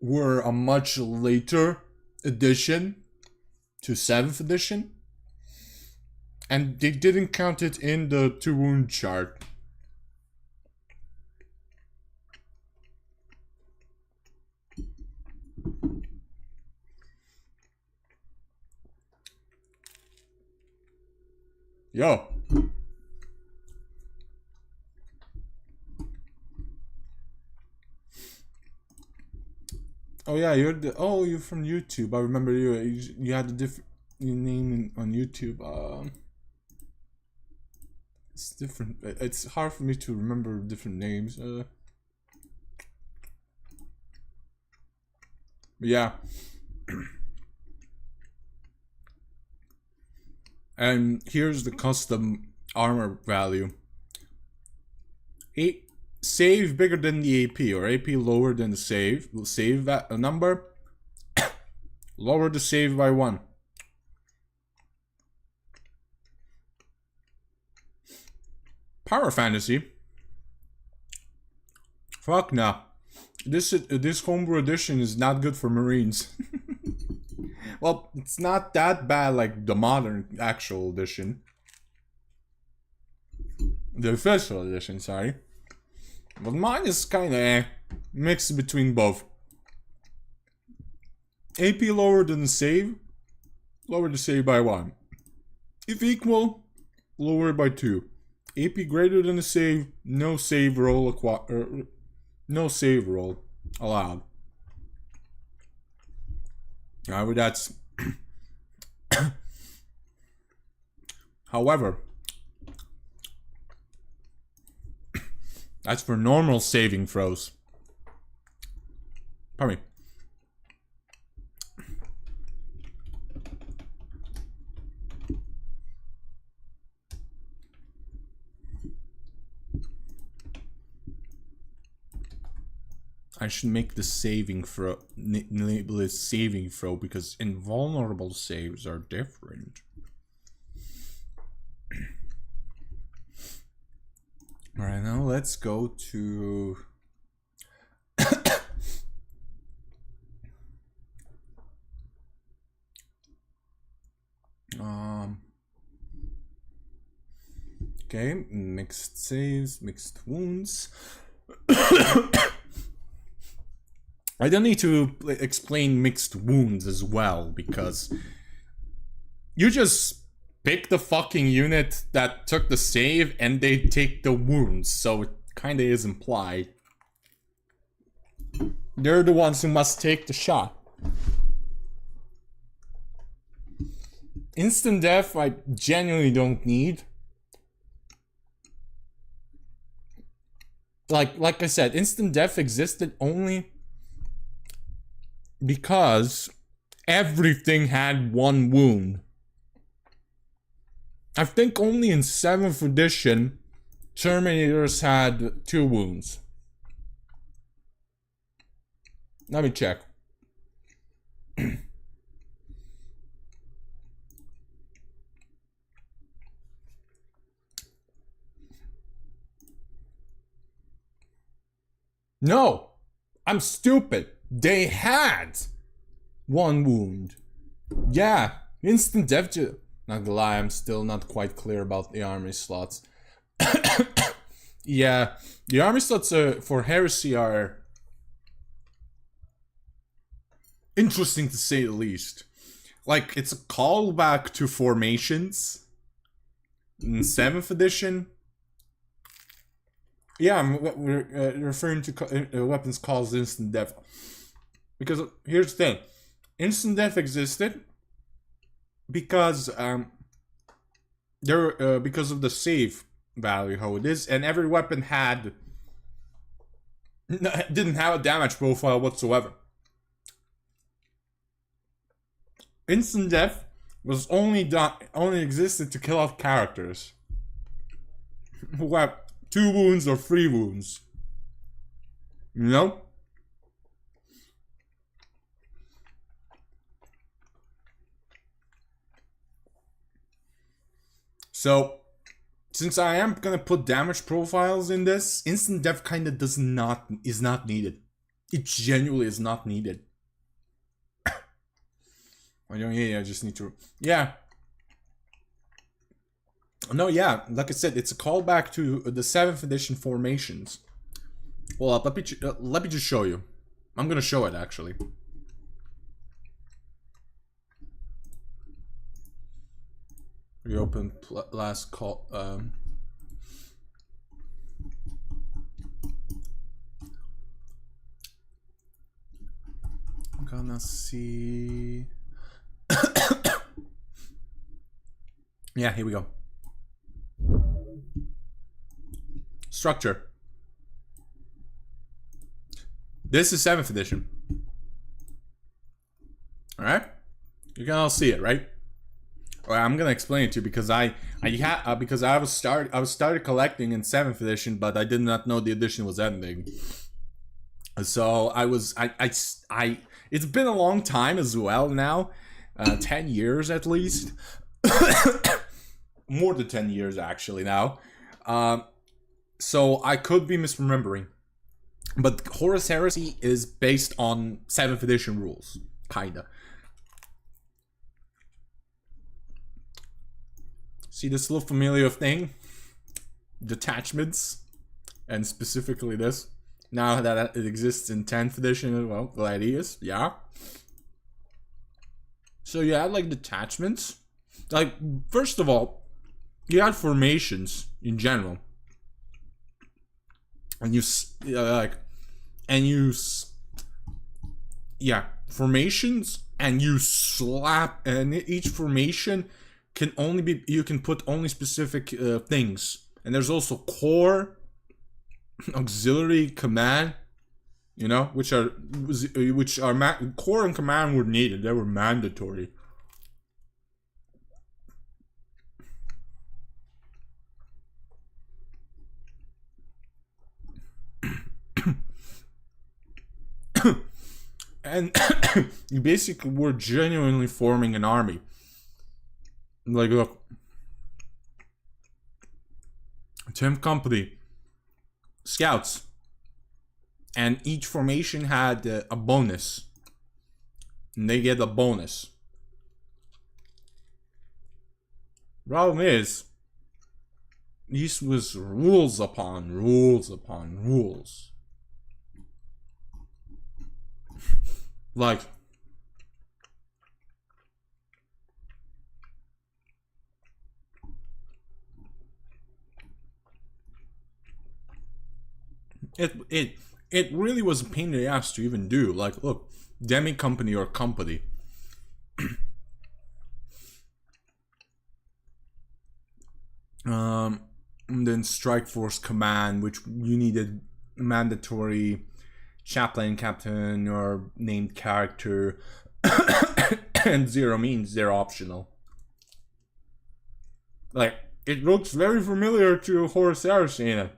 were a much later addition to 7th edition. And they didn't count it in the 2 wound chart. Yo. Oh yeah, you're from YouTube. I remember you had a different name on YouTube. It's different. It's hard for me to remember different names. Yeah. And here's the custom armor value. Save bigger than the AP, or AP lower than the save. We'll save that a number. Lower the save by 1. Power fantasy. Fuck nah. This homebrew edition is not good for Marines. Well, it's not that bad like the modern actual edition. The official edition, sorry. But mine is kinda mixed between both. AP lower than the save. Lower the save by 1. If equal, lower by 2. AP greater than the save, no save roll allowed. However, that's however, that's for normal saving throws. Pardon me. I should make the saving throw, label it saving throw, because invulnerable saves are different. Alright, now let's go to... Okay, mixed saves, mixed wounds. I don't need to explain mixed wounds as well, because you just pick the fucking unit that took the save and they take the wounds, so it kinda is implied. They're the ones who must take the shot. Instant death I genuinely don't need. Like I said, instant death existed only because everything had one wound. I think only in 7th edition, Terminators had 2 wounds. Let me check. No, I'm stupid. They had 1 wound. Yeah, instant death. Not gonna lie, I'm still not quite clear about the army slots. Yeah, the army slots for Heresy are interesting to say the least. Like, it's a callback to formations in 7th edition. Yeah, I'm referring to weapons calls instant death. Because here's the thing. Instant death existed because because of the save value, how it is, and every weapon didn't have a damage profile whatsoever. Instant death was only existed to kill off characters who have 2 wounds or 3 wounds. You know? So, since I am gonna put damage profiles in this, instant death kinda is not needed. It genuinely is not needed. I just need to... Yeah. No, yeah, like I said, it's a callback to the 7th edition formations. Well, let me just show you. I'm gonna show it, actually. Reopen last call. I'm gonna see. Yeah, here we go. Structure. This is 7th edition. Alright? You can all see it, right? Well, I'm gonna explain it to you because I was started collecting in 7th edition, but I did not know the edition was ending. So it's been a long time as well now, 10 years at least, more than 10 years actually now. So I could be misremembering, but Horus Heresy is based on 7th edition rules, kinda. See this little familiar thing? Detachments, and specifically this. Now that it exists in 10th edition, well, Gladius, yeah. So you had like detachments. Like, first of all, you had formations in general. And formations, and you slap, and each formation can only be, you can put only specific things. And there's also core, auxiliary, command, you know, which are core and command were needed. They were mandatory. And you basically were genuinely forming an army. Like, look, 10th Company, scouts. And each formation had a bonus. And they get a bonus. Problem is, this was rules upon rules upon rules. Like, it really was a pain in the ass to even do. Like, look, demi company or company. And then Strike Force Command, which you needed mandatory chaplain, captain, or named character, and 0 means they're optional. Like, it looks very familiar to Horus Heresy.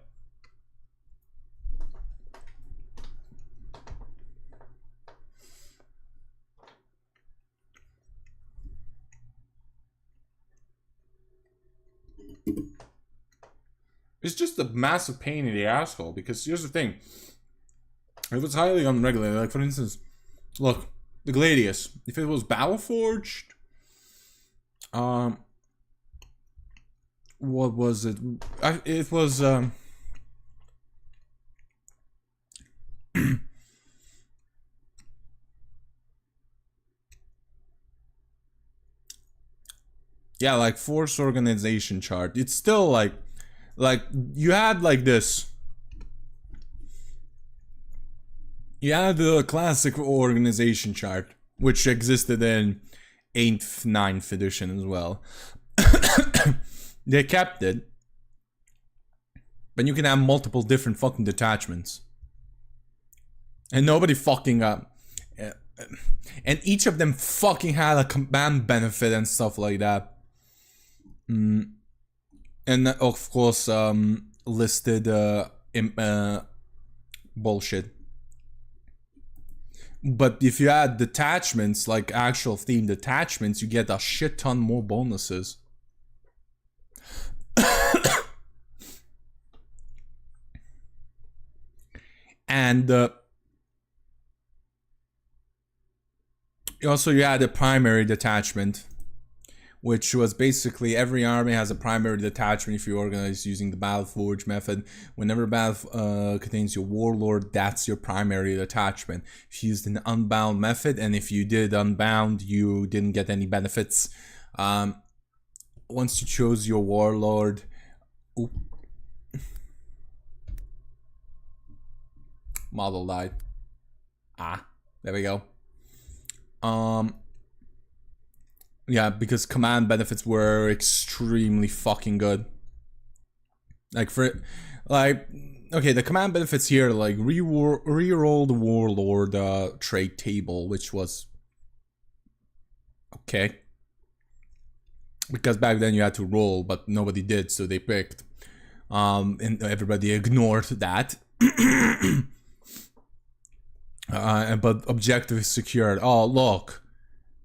It's just a massive pain in the asshole, because here's the thing. If it's highly unregulated, like for instance, look, the Gladius, if it was Battleforged, what was it? It was, yeah, like force organization chart. It's still like you had like this. You had the classic organization chart, which existed in 8th, 9th edition as well. They kept it, but you can have multiple different fucking detachments, and nobody fucking and each of them fucking had a command benefit and stuff like that. And of course, listed bullshit. But if you add detachments, like actual themed detachments, you get a shit ton more bonuses. And also you had a primary detachment, which was basically every army has a primary detachment if you organize using the Battle Forge method. Whenever a battle contains your warlord, that's your primary detachment. If you used an unbound method, and if you did unbound, you didn't get any benefits. Once you chose your warlord, model died. There we go. Yeah, because command benefits were extremely fucking good. Like okay, the command benefits here, like reroll the warlord trait table, which was okay. Because back then you had to roll, but nobody did, so they picked. And everybody ignored that. But objective is secured. Oh, look.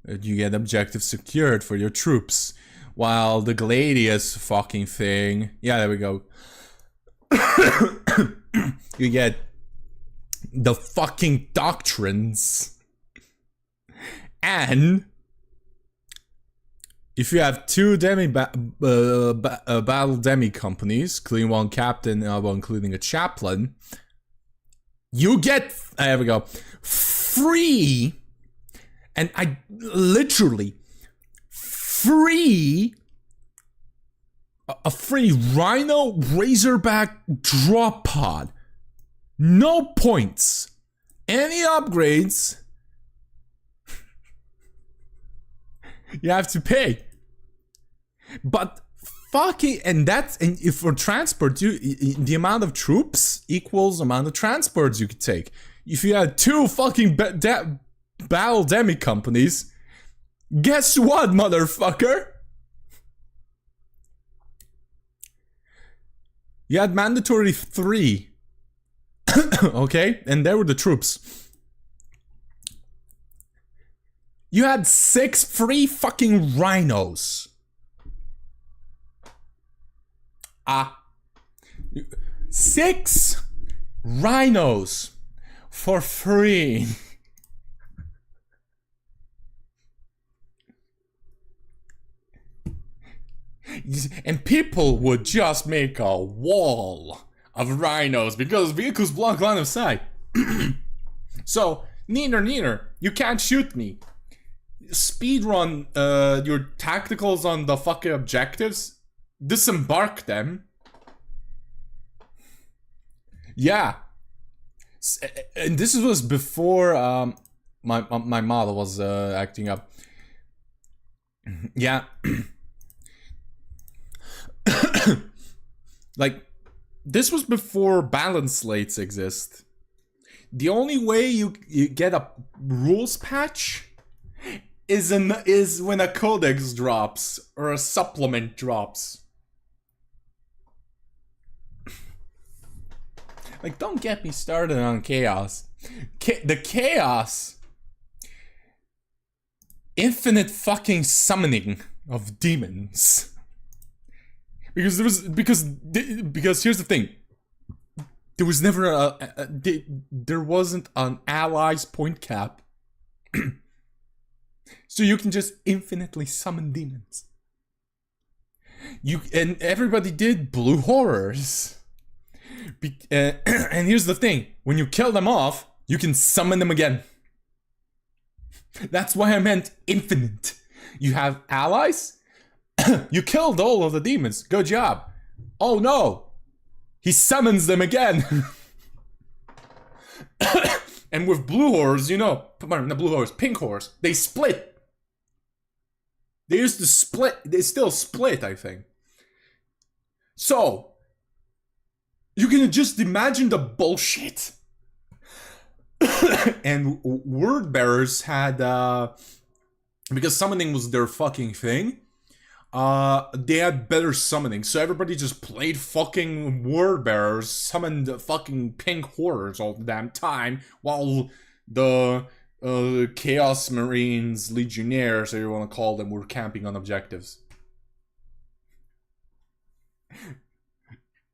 You get objective secured for your troops. While the Gladius fucking thing... Yeah, there we go. You get the fucking doctrines. And... if you have 2 battle demi companies, including 1 captain, including a chaplain, you get... there we go. Free... and I literally a free Rhino Razorback drop pod. No points. Any upgrades, you have to pay. But fucking, and if for transport, the amount of troops equals amount of transports you could take. If you had 2 fucking battle demi companies, guess what, motherfucker? You had mandatory 3. Okay? And there were the troops. You had 6 free fucking rhinos. 6 rhinos for free. And people would just make a wall of rhinos because vehicles block line of sight. So, neener, you can't shoot me. Speedrun your tacticals on the fucking objectives. Disembark them. Yeah. And this was before my model was acting up. Yeah. Like, this was before balance slates exist. The only way you get a rules patch is when a codex drops or a supplement drops. Like, don't get me started on chaos. The chaos, infinite fucking summoning of demons. Because here's the thing. There was never there wasn't an allies point cap. So you can just infinitely summon demons. And everybody did blue horrors. And here's the thing. When you kill them off, you can summon them again. That's why I meant infinite. You have allies. You killed all of the demons. Good job. Oh no. He summons them again. And with blue horrors, you know, not blue horrors, pink horrors, they split. They used to split. They still split, I think. So, you can just imagine the bullshit. And word bearers had, because summoning was their fucking thing, they had better summoning, so everybody just played fucking word bearers, summoned fucking pink horrors all the damn time, while the Chaos Marines, Legionnaires, or you want to call them, were camping on objectives.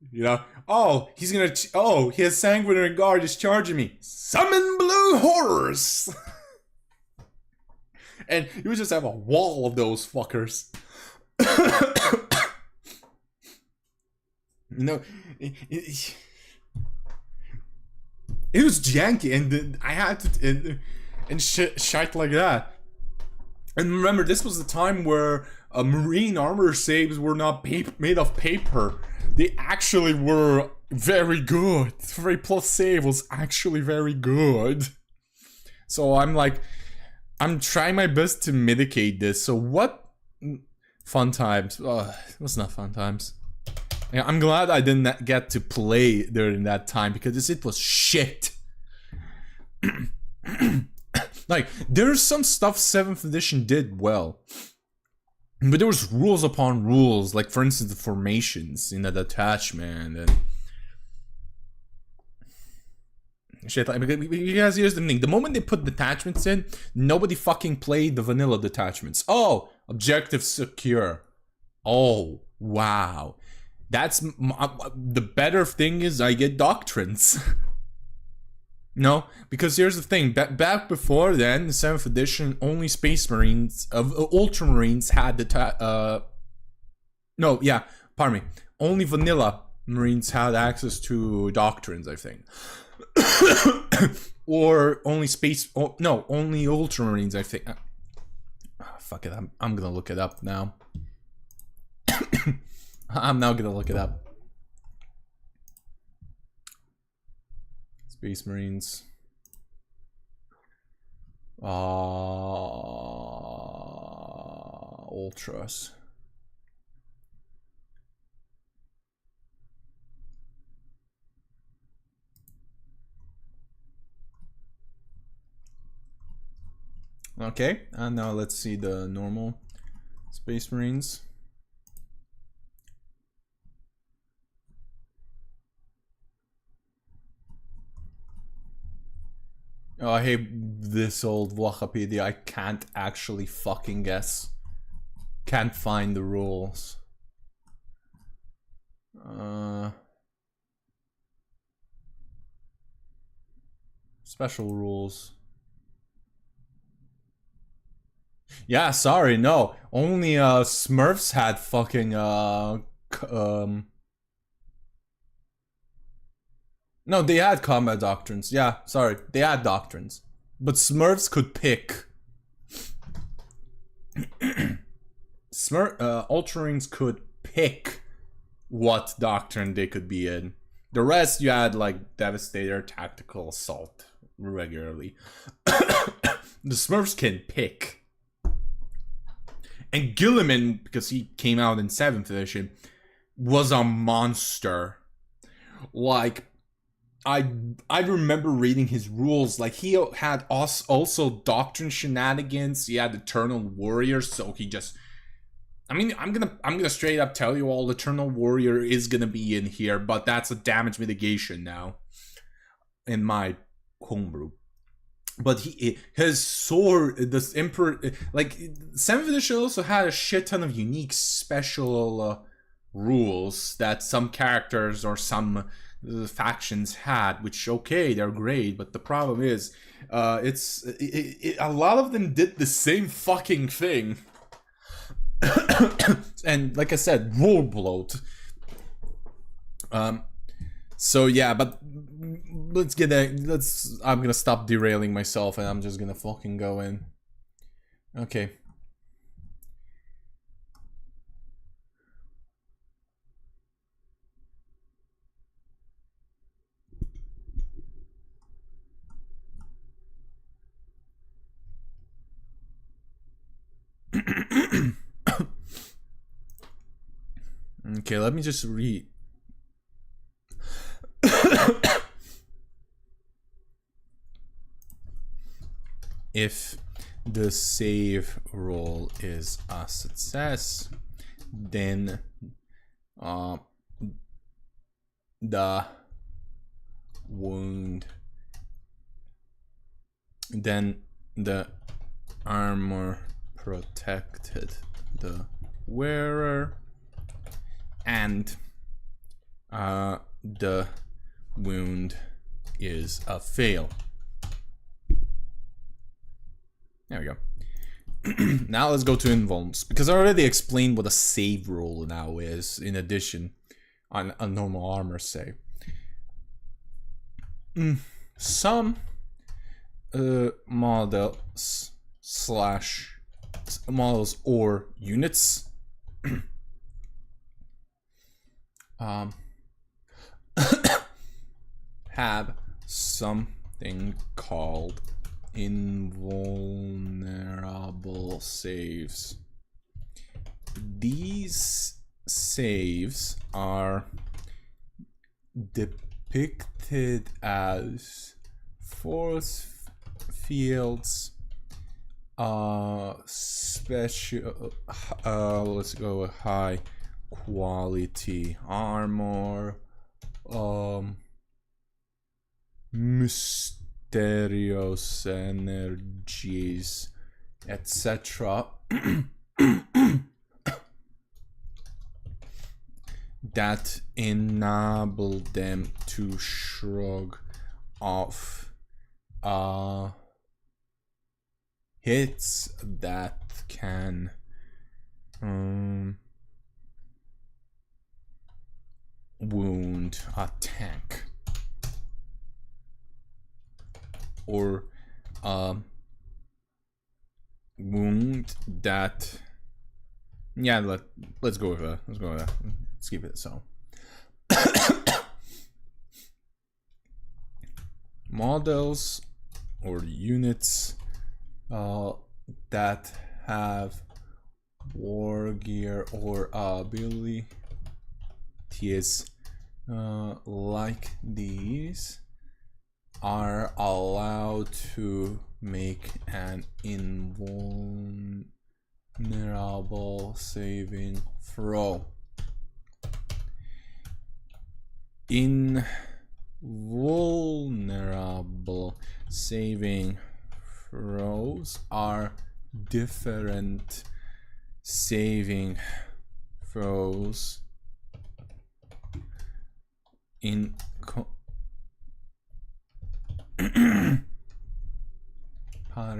You know, oh, he has Sanguinary Guard is charging me. Summon blue horrors! And you would just have a wall of those fuckers. No, it was janky, and I had to and shit like that. And remember, this was the time where marine armor saves were not made of paper. They actually were very good. 3+ save was actually very good. So I'm like, I'm trying my best to mitigate this. So what? Fun times. It was not fun times. Yeah, I'm glad I didn't get to play during that time because it was shit. Like, there's some stuff 7th edition did well. But there was rules upon rules. Like, for instance, the formations in the detachment and shit. Like, you guys, here's the thing. The moment they put detachments in, nobody fucking played the vanilla detachments. Oh, objective secure. Oh, wow. That's the better thing is I get doctrines. No, because here's the thing. Back before then, the 7th edition, only Space Marines of Ultramarines had the pardon me. Only vanilla Marines had access to doctrines, I think. Or only only Ultramarines, I think. Fuck it, I'm gonna look it up now. I'm now gonna look it up. Space Marines. Ultras. Okay, and now let's see the normal Space Marines. Oh, I hate this old Wikipedia. I can't actually fucking guess. Can't find the rules. Special rules. Yeah, sorry, no. Only Smurfs had fucking no, they had combat doctrines. Yeah, sorry. They had doctrines. But Smurfs could pick. Ultramarines could pick what doctrine they could be in. The rest you had like Devastator, Tactical Assault regularly. The Smurfs can pick. And Gilliman, because he came out in 7th edition, was a monster. Like, I remember reading his rules. Like, he had also doctrine shenanigans. He had Eternal Warrior, so he just... I mean, I'm gonna straight up tell you all Eternal Warrior is gonna be in here, but that's a damage mitigation now. In my homebrew. But his sword, this Emperor, like 7th edition also had a shit ton of unique special rules that some characters or some factions had, which okay, they're great, but the problem is, a lot of them did the same fucking thing. And like I said, rule bloat. So yeah, but I'm gonna stop derailing myself and I'm just gonna fucking go in. Okay. Okay, let me just read. If the save roll is a success, then the wound, then the armor protected the wearer, and the wound is a fail. There we go. Now let's go to invulns, because I already explained what a save roll now is, in addition on a normal armor save. Some models or units have something called invulnerable saves. These saves are depicted as force fields, special, let's go with high quality armor, mysterious energies, etc. that enable them to shrug off hits that can wound a tank, or wound that, yeah, let's go with that. Let's keep it so. Models or units that have war gear or abilities like these are allowed to make an invulnerable saving throw. Invulnerable saving throws are different saving throws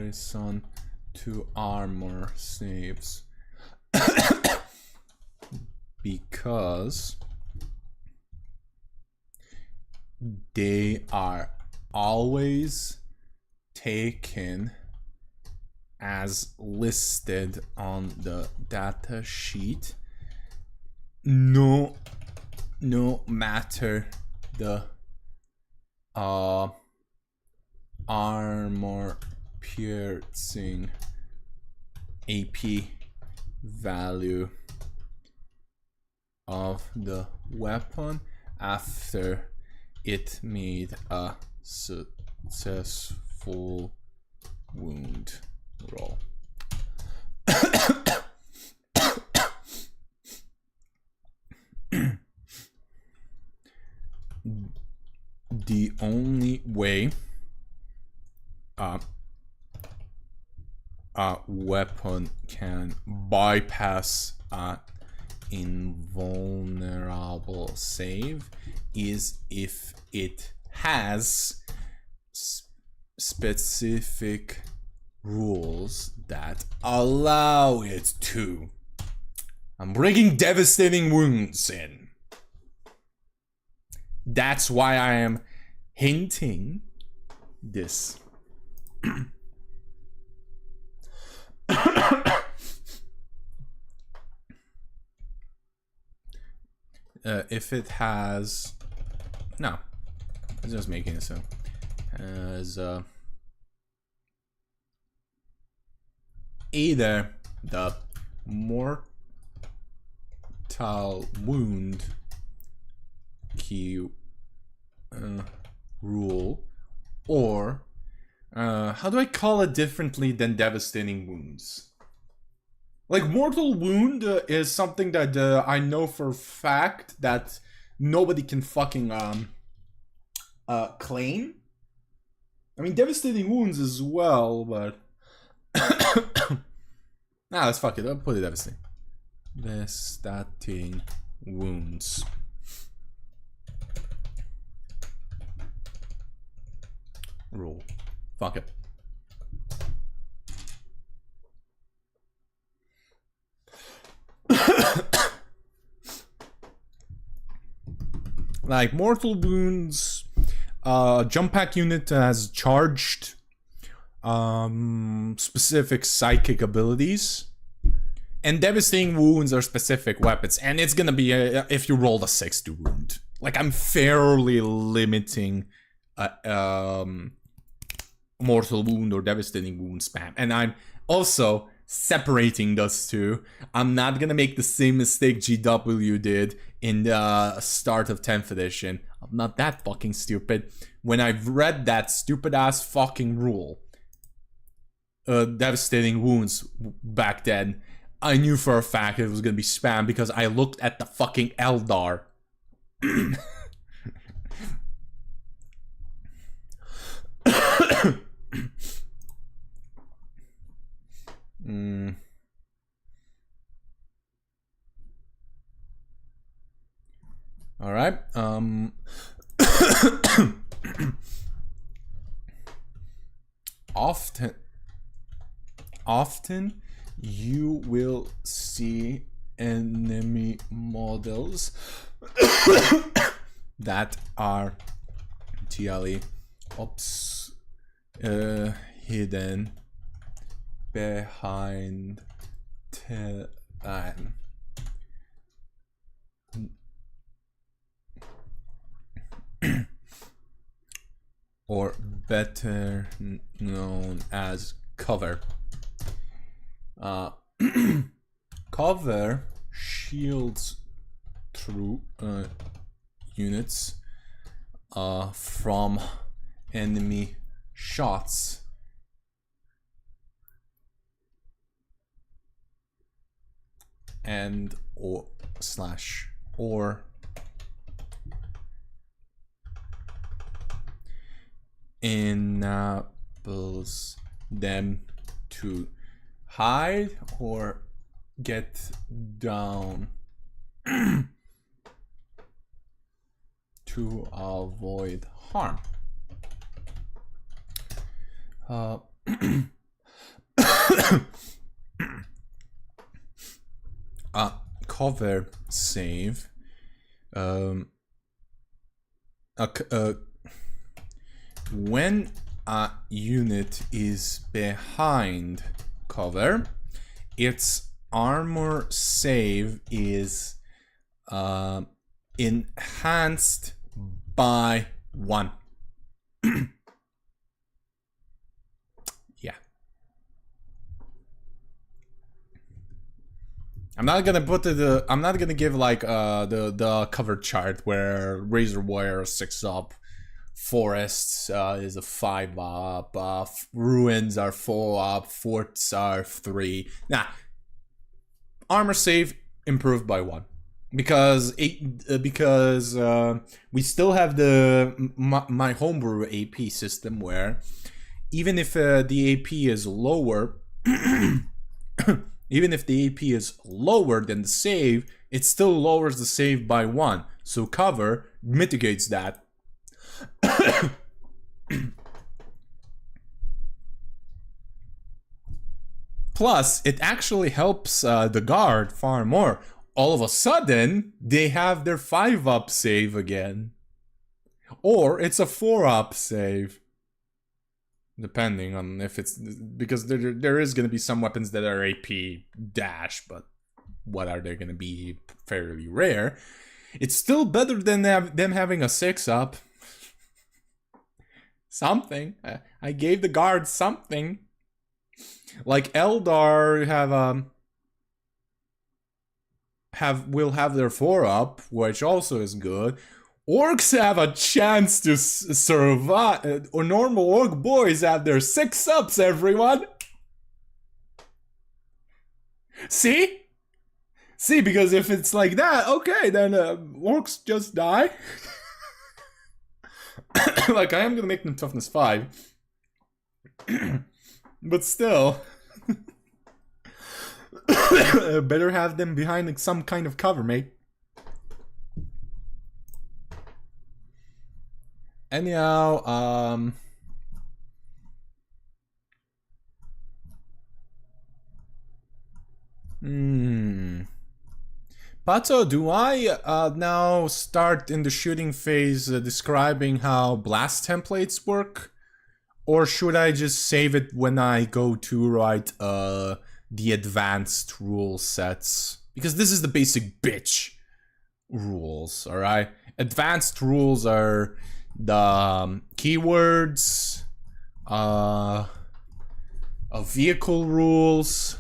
comparison to armor saves. Because they are always taken as listed on the data sheet, no matter the armor piercing AP value of the weapon after it made a successful wound roll. The only way a weapon can bypass an invulnerable save is if it has specific rules that allow it to. I'm bringing devastating wounds in. That's why I am hinting this. If it has, no, it's just making it so. As either the mortal wound key rule, or how do I call it differently than devastating wounds? Like, mortal wound is something that I know for a fact that nobody can fucking claim. I mean, devastating wounds as well, but let's fuck it. I'll put it devastating. Devastating wounds. Rule. Fuck it. Like, mortal wounds, jump pack unit has charged specific psychic abilities, and devastating wounds are specific weapons, and it's gonna be if you roll a 6 to wound. Like, I'm fairly limiting mortal wound or devastating wound spam, and I'm also separating those two. I'm not gonna make the same mistake GW did in the start of 10th edition. I'm not that fucking stupid. When I've read that stupid ass fucking rule, devastating wounds back then, I knew for a fact it was gonna be spam because I looked at the fucking Eldar. All right. Often you will see enemy models that are TLE hidden behind or better known as cover. Cover shields through units from enemy shots and or enables them to hide or get down to avoid harm. Cover save. When a unit is behind cover, its armor save is enhanced by 1. Yeah. I'm not gonna put I'm not gonna give like the cover chart where Razor Wire 6 up, Forests is a 5 up, Ruins are 4 up, Forts are 3. Nah, armor save improved by 1 because we still have my homebrew AP system where even if the AP is lower. Even if the AP is lower than the save, it still lowers the save by 1. So cover mitigates that. Plus, it actually helps the guard far more. All of a sudden, they have their 5 up save again. Or it's a 4 up save. Depending on if it's, because there is going to be some weapons that are AP dash, but what are they going to be? Fairly rare. It's still better than them having a 6 up. Something. I gave the guard something. Like Eldar will have their 4 up, which also is good. Orcs have a chance to survive, or normal orc boys have their 6 ups, everyone! See? See, because if it's like that, okay, then orcs just die. Like, I am gonna make them toughness 5. But still. Better have them behind like, some kind of cover, mate. Anyhow, Pato, do I now start in the shooting phase describing how blast templates work? Or should I just save it when I go to write the advanced rule sets? Because this is the basic bitch rules, alright? Advanced rules are the keywords, vehicle rules,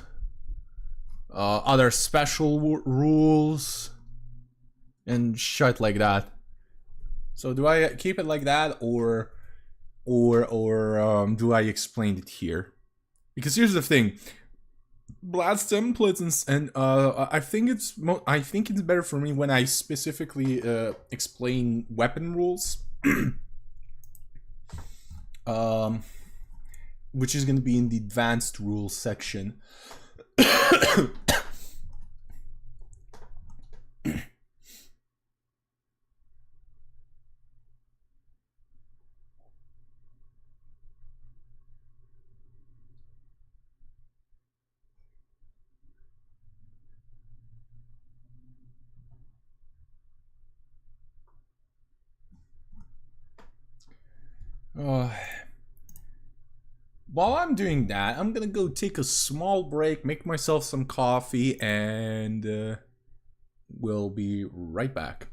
other special rules, and shit like that. So do I keep it like that, or do I explain it here? Because here's the thing: blast templates and I think it's better for me when I specifically explain weapon rules. Which is going to be in the advanced rules section. While I'm doing that, I'm gonna go take a small break, make myself some coffee, and we'll be right back.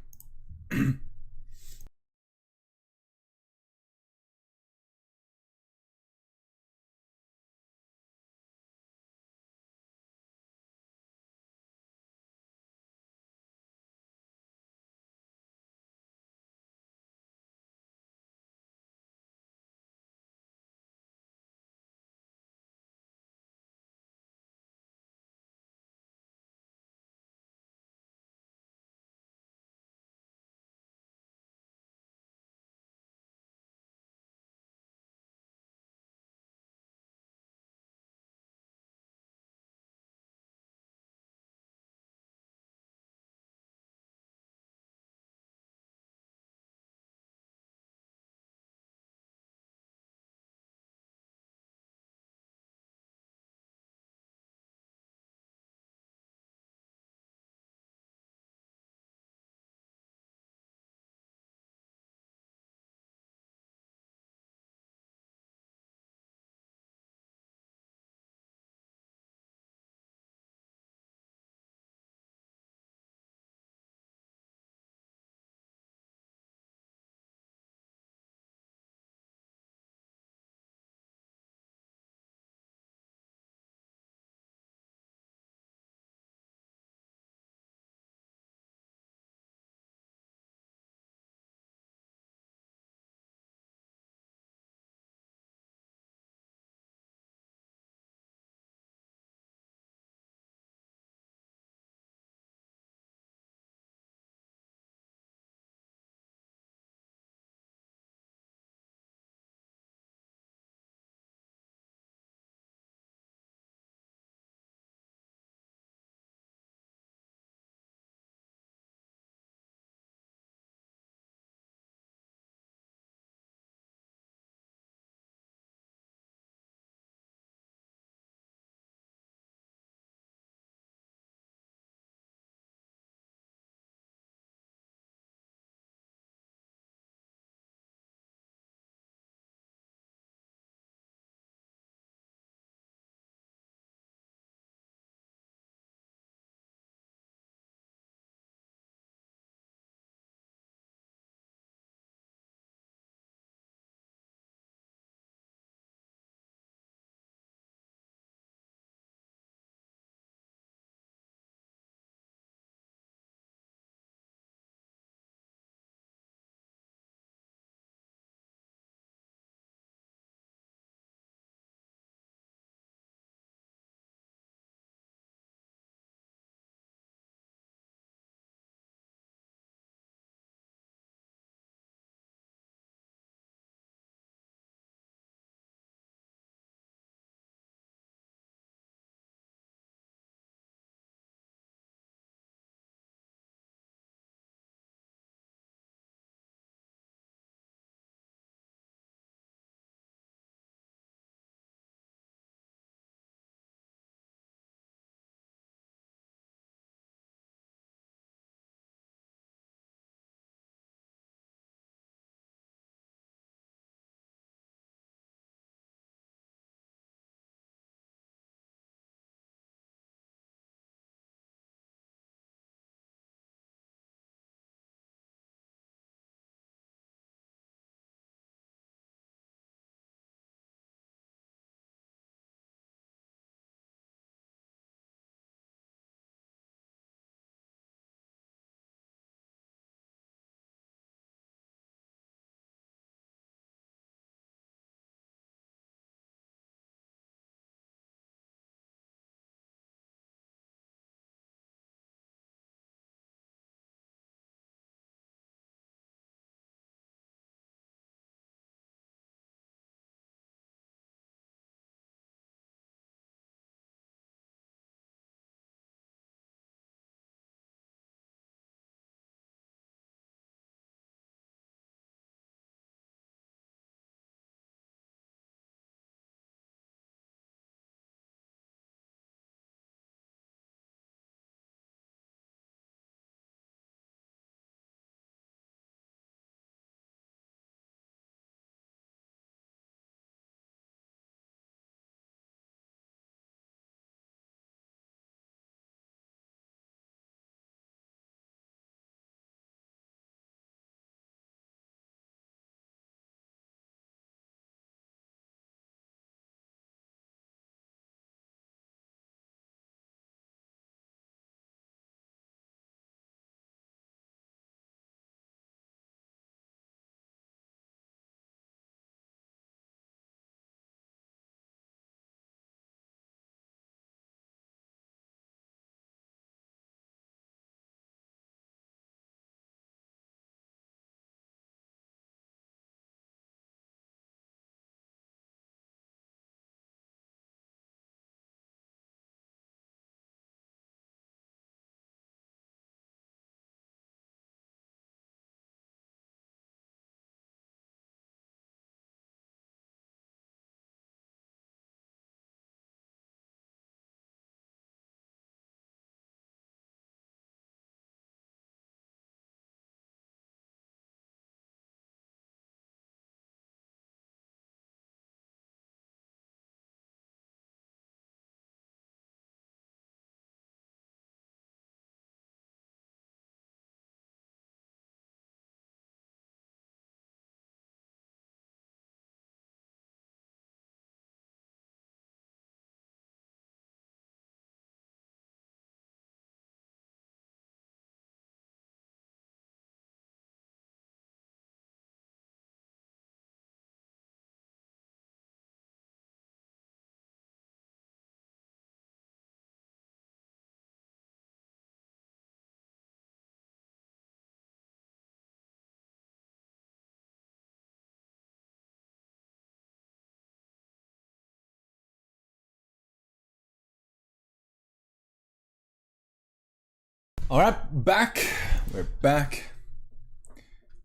Alright, back. We're back.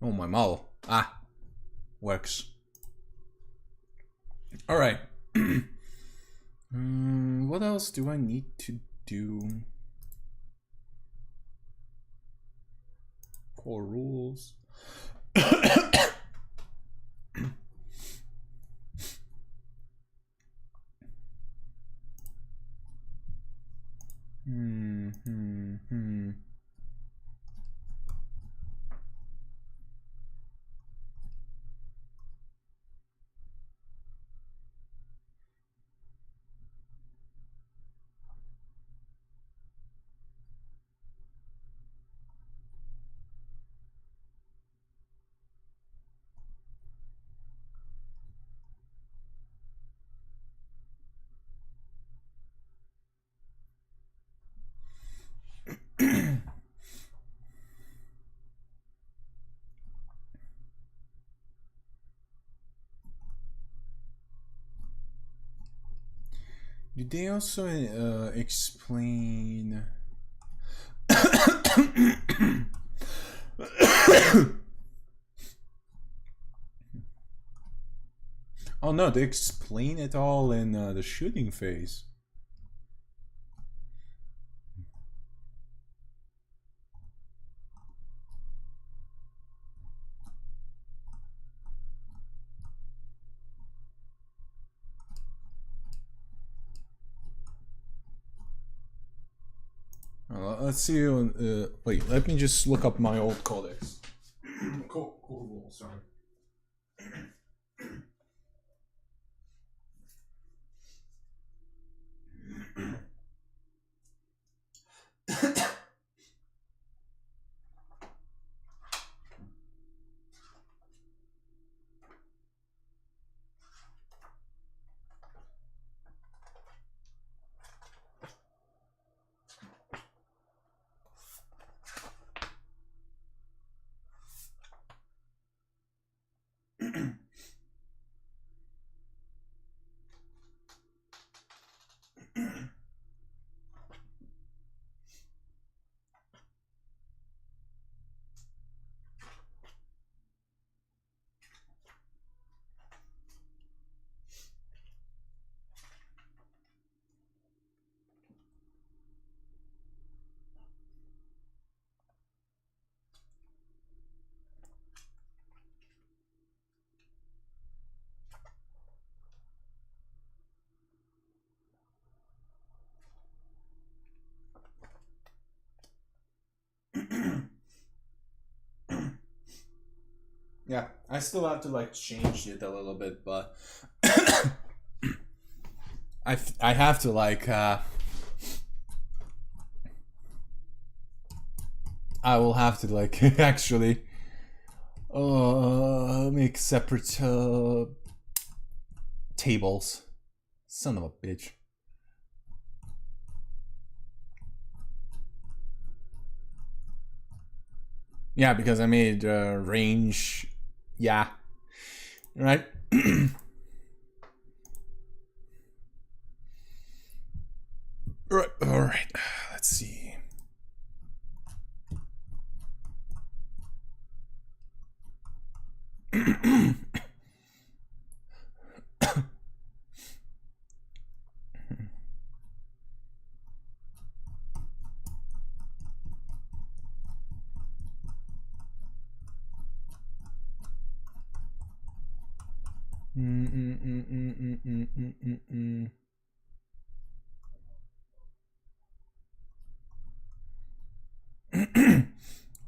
Oh, my model. Ah, works. Alright. What else do I need to do? Core rules. Do they also explain? Oh no, they explain it all in the shooting phase. Let's see. Wait, let me just look up my old codex. Cool, sorry. Yeah, I still have to like change it a little bit, but I have to like I will have to like actually make separate tables. Son of a bitch. Yeah, because I made range. Yeah. Right? Right. All right. Let's see.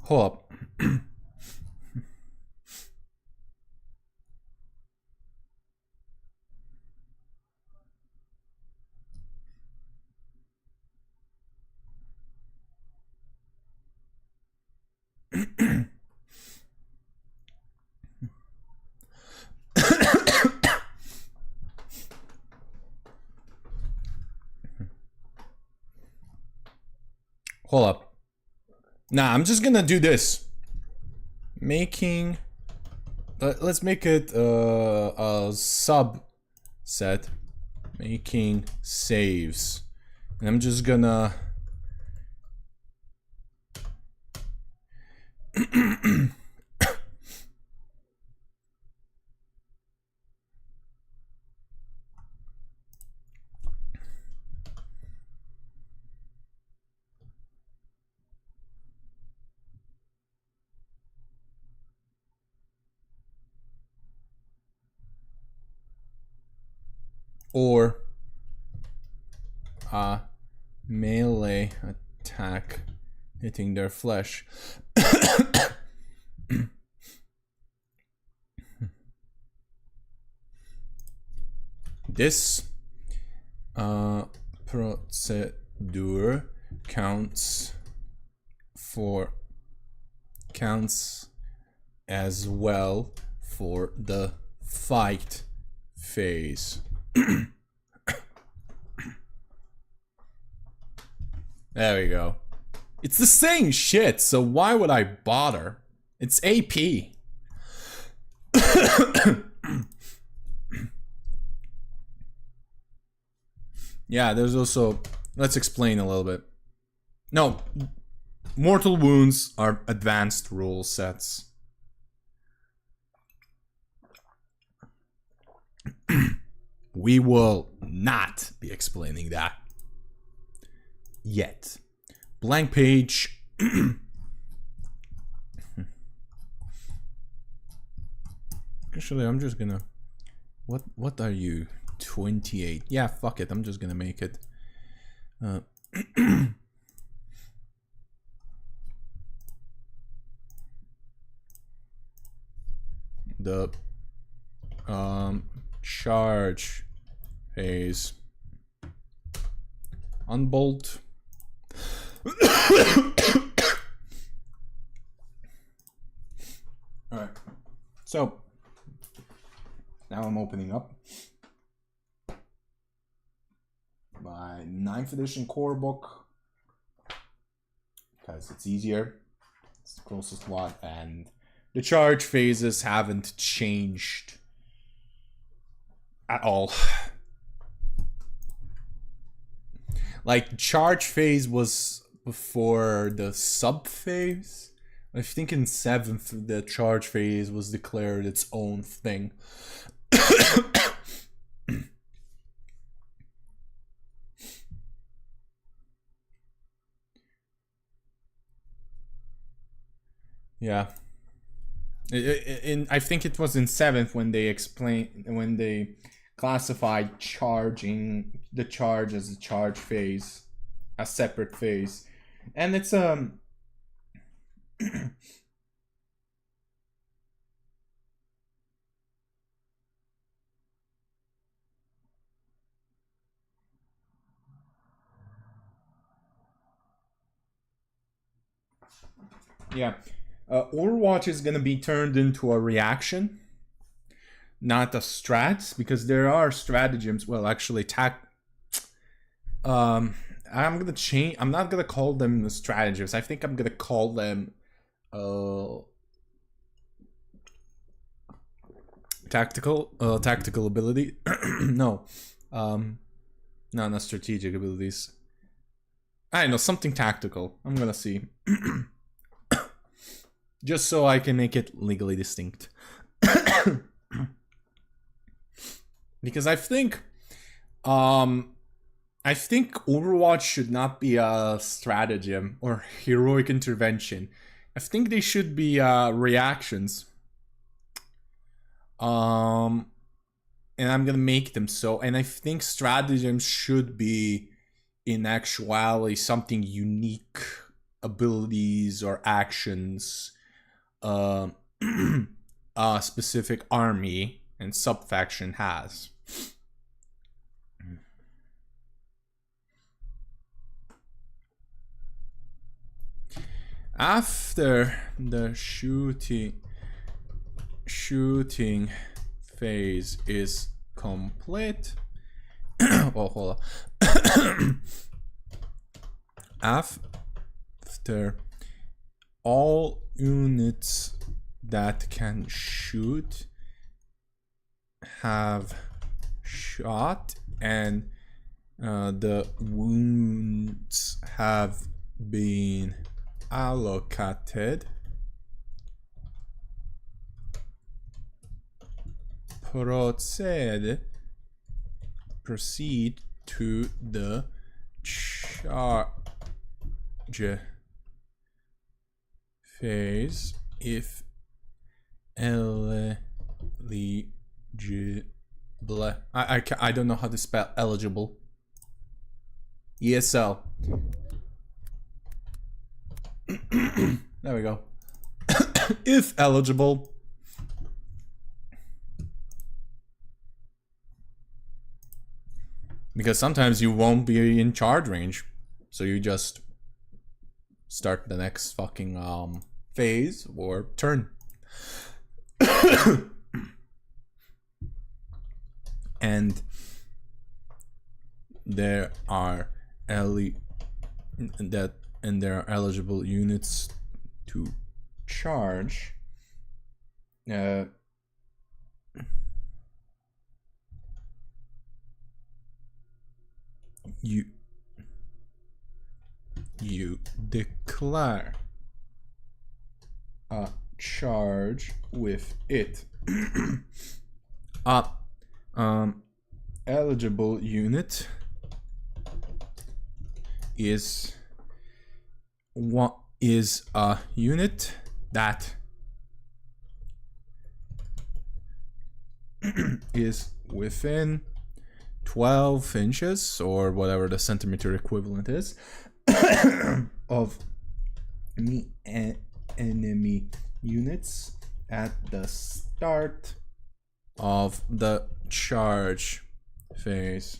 Hold up. Hold up. Nah, I'm just gonna do this. Making. Let's make it a subset. Making saves. And I'm just gonna Or a melee attack hitting their flesh. This procedure counts as well for the fight phase. There we go. It's the same shit, so why would I bother? It's AP. Yeah, there's also... Let's explain a little bit. No, mortal wounds are advanced rule sets. We will not be explaining that yet. Blank page. Actually, I'm just gonna... What are you? 28. Yeah, fuck it. I'm just gonna make it. The charge phase. Unbolt. Alright. So now I'm opening up my 9th edition core book because it's easier. It's the closest one, and the charge phases haven't changed at all. Like, charge phase was before the sub phase. I think in 7th the charge phase was declared its own thing. Yeah. I think it was in 7th when they classified charging the charge as a charge phase, a separate phase. And it's yeah. Overwatch is gonna be turned into a reaction, not a strat, because there are stratagems. Well, actually, I'm gonna change. I'm not gonna call them stratagems. I think I'm gonna call them tactical ability. No, not strategic abilities. I don't know, something tactical. I'm gonna see. Just so I can make it legally distinct. Because I think Overwatch should not be a stratagem or heroic intervention. I think they should be reactions. And I'm gonna make them so. And I think stratagems should be, in actuality, something unique, abilities or actions a specific army and subfaction has. After the shooting phase is complete. Oh, hold on. After all units that can shoot have shot and the wounds have been allocated, proceed to the charge phase if eligible. I don't know how to spell eligible. ESL. There we go. If eligible. Because sometimes you won't be in charge range. So you just start the next fucking phase or turn. And there are eligible units to charge. You declare a charge with it. Eligible unit is a unit that is within 12 inches or whatever the centimeter equivalent is of enemy units at the start of the charge phase.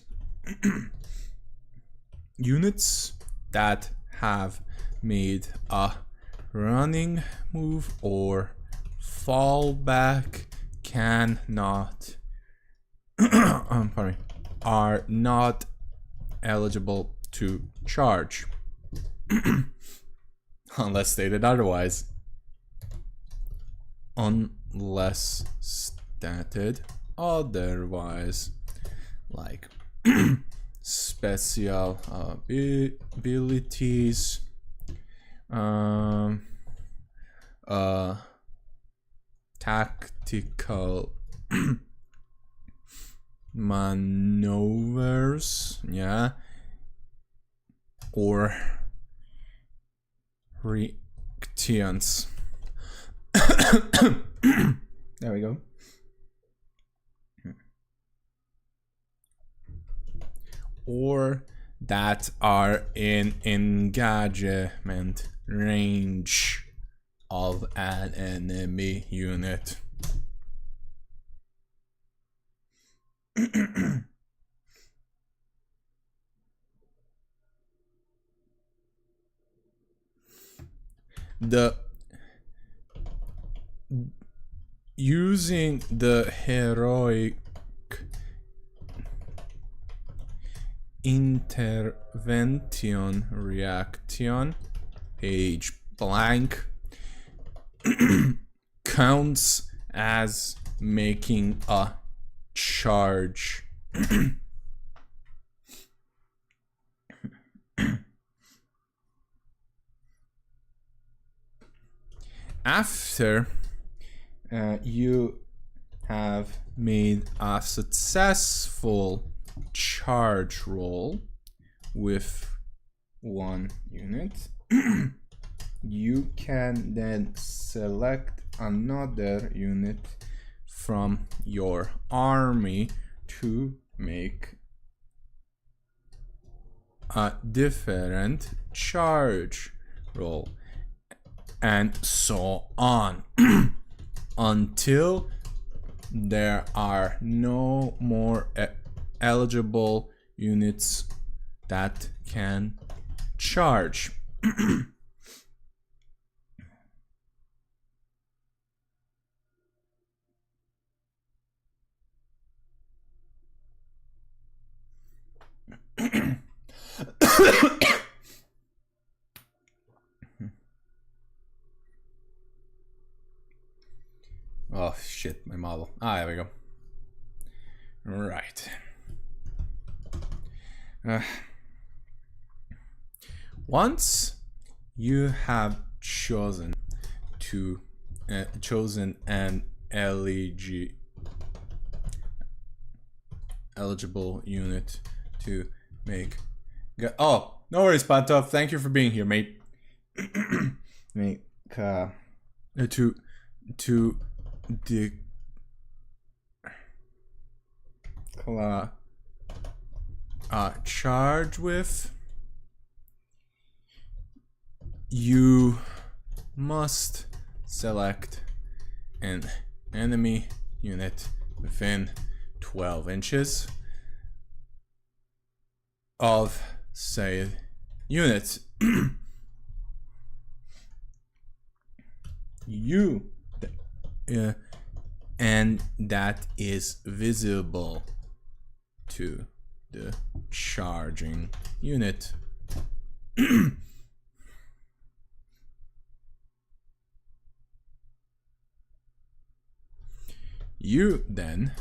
Units that have made a running move or fall back cannot are not eligible to charge unless stated otherwise. Unless stated otherwise, like special abilities, tactical maneuvers, yeah, or reactions. There we go. Or that are in engagement range of an enemy unit. Using the heroic intervention reaction, page blank, counts as making a charge. After you have made a successful charge roll with one unit, you can then select another unit from your army to make a different charge roll, and so on until there are no more eligible units that can charge. Oh shit, my model. There we go. Right. Once you have chosen an eligible unit to make. Oh, no worries, Patov. Thank you for being here, mate. Make to charge with, you must select an enemy unit within 12 inches of said unit. And that is visible to the charging unit. You then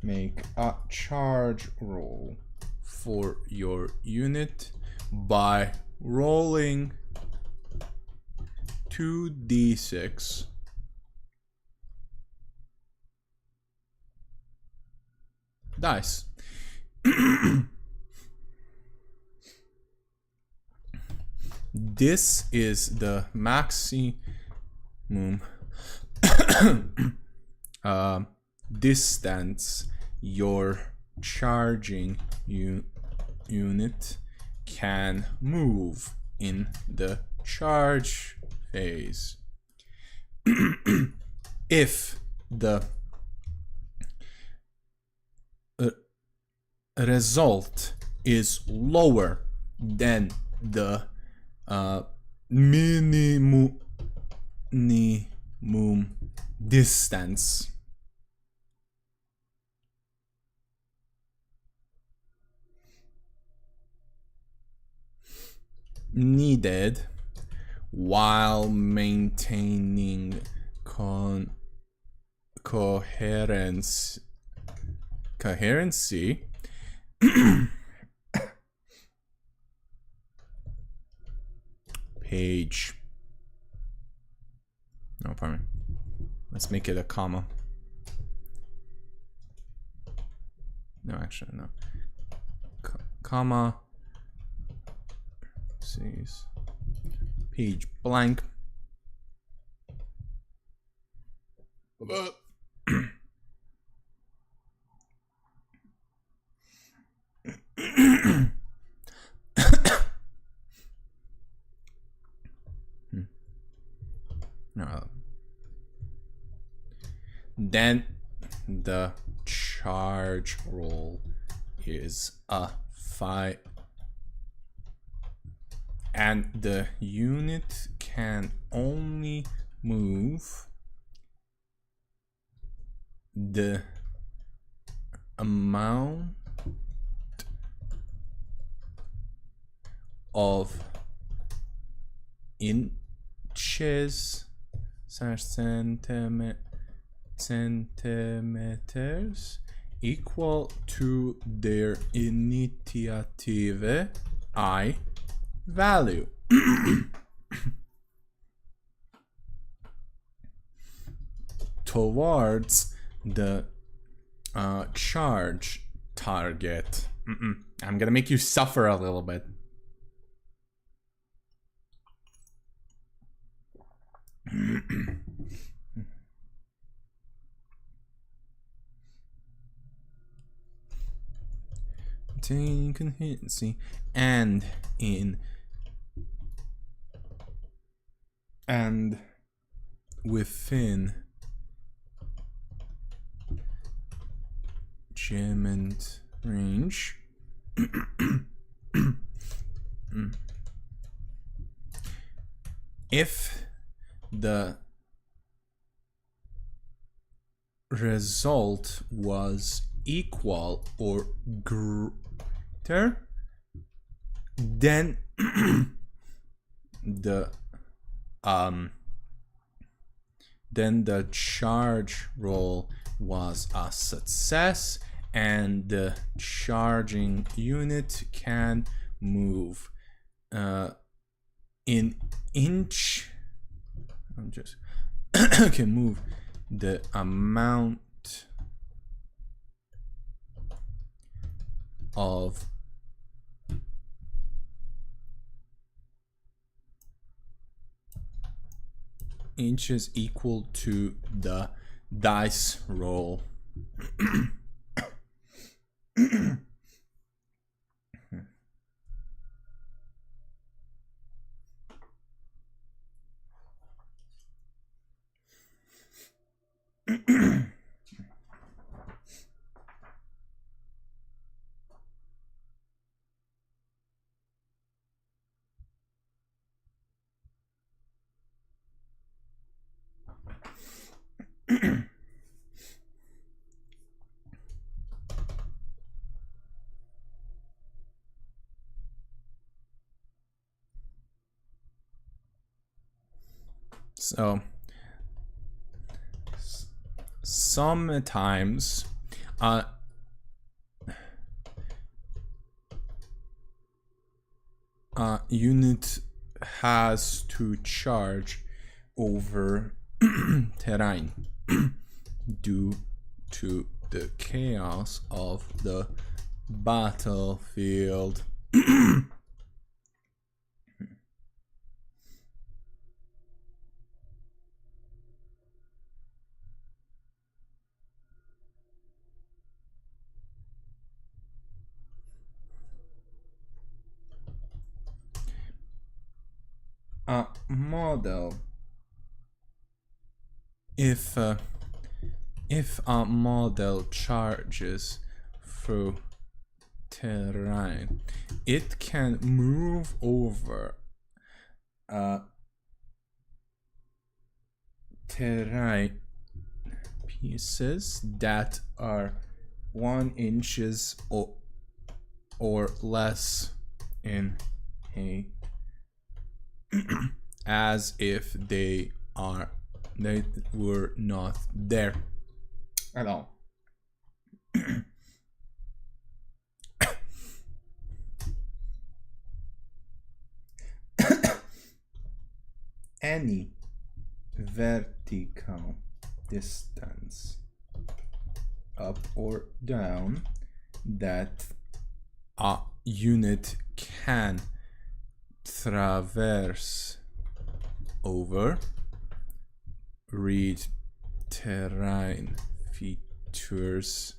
make a charge roll for your unit by rolling 2d6 dice. This is the maximum distance your charging unit can move in the charge phase. If the result is lower than the minimum distance needed while maintaining coherency page. No, pardon me. Let's make it a comma. No, actually, no. Comma. Sees page blank. No. Then the charge roll is a 5, and the unit can only move the amount of inches / centimeters equal to their initiative I value. Towards the charge target. I'm gonna make you suffer a little bit. Contingency and within achievement range. If the result was equal or greater, then the charge roll was a success, and the charging unit can move in inch. Can move the amount of inches equal to the dice roll. So sometimes unit has to charge over terrain due to the chaos of the battlefield. A model, if a model charges through terrain, it can move over terrain pieces that are 1 inches or less in height, as if they were not there at all. Any vertical distance up or down that a unit can traverse over, read terrain features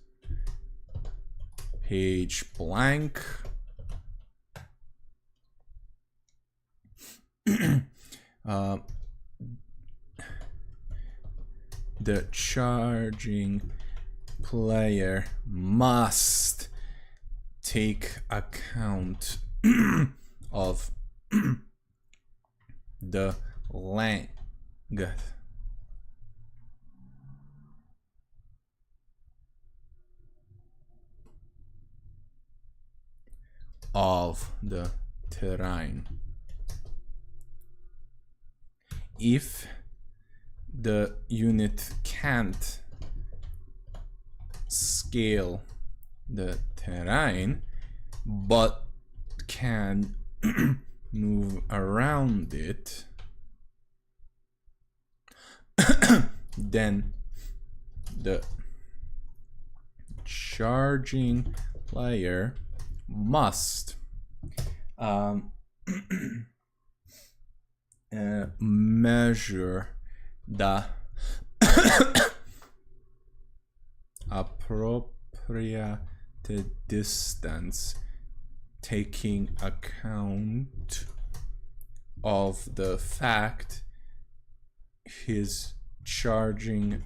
page blank. The charging player must take account of the length of the terrain. If the unit can't scale the terrain but can move around it, then the charging player must measure the appropriate distance, taking account of the fact his charging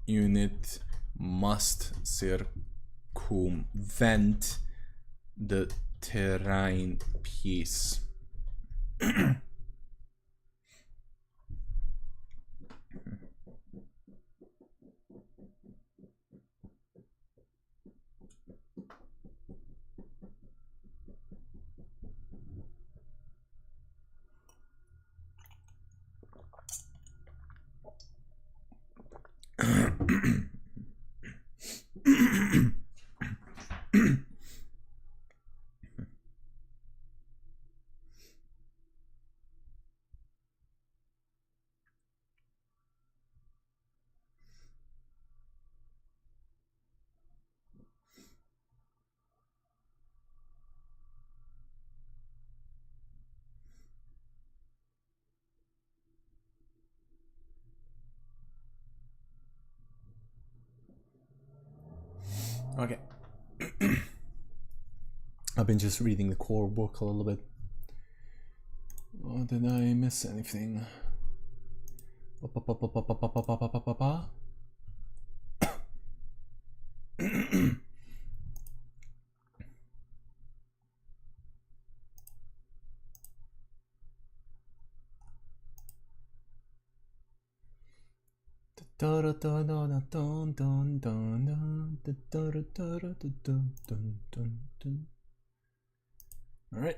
unit must circumvent the terrain piece. Okay. I've been just reading the core book a little bit. Oh, did I miss anything? All right.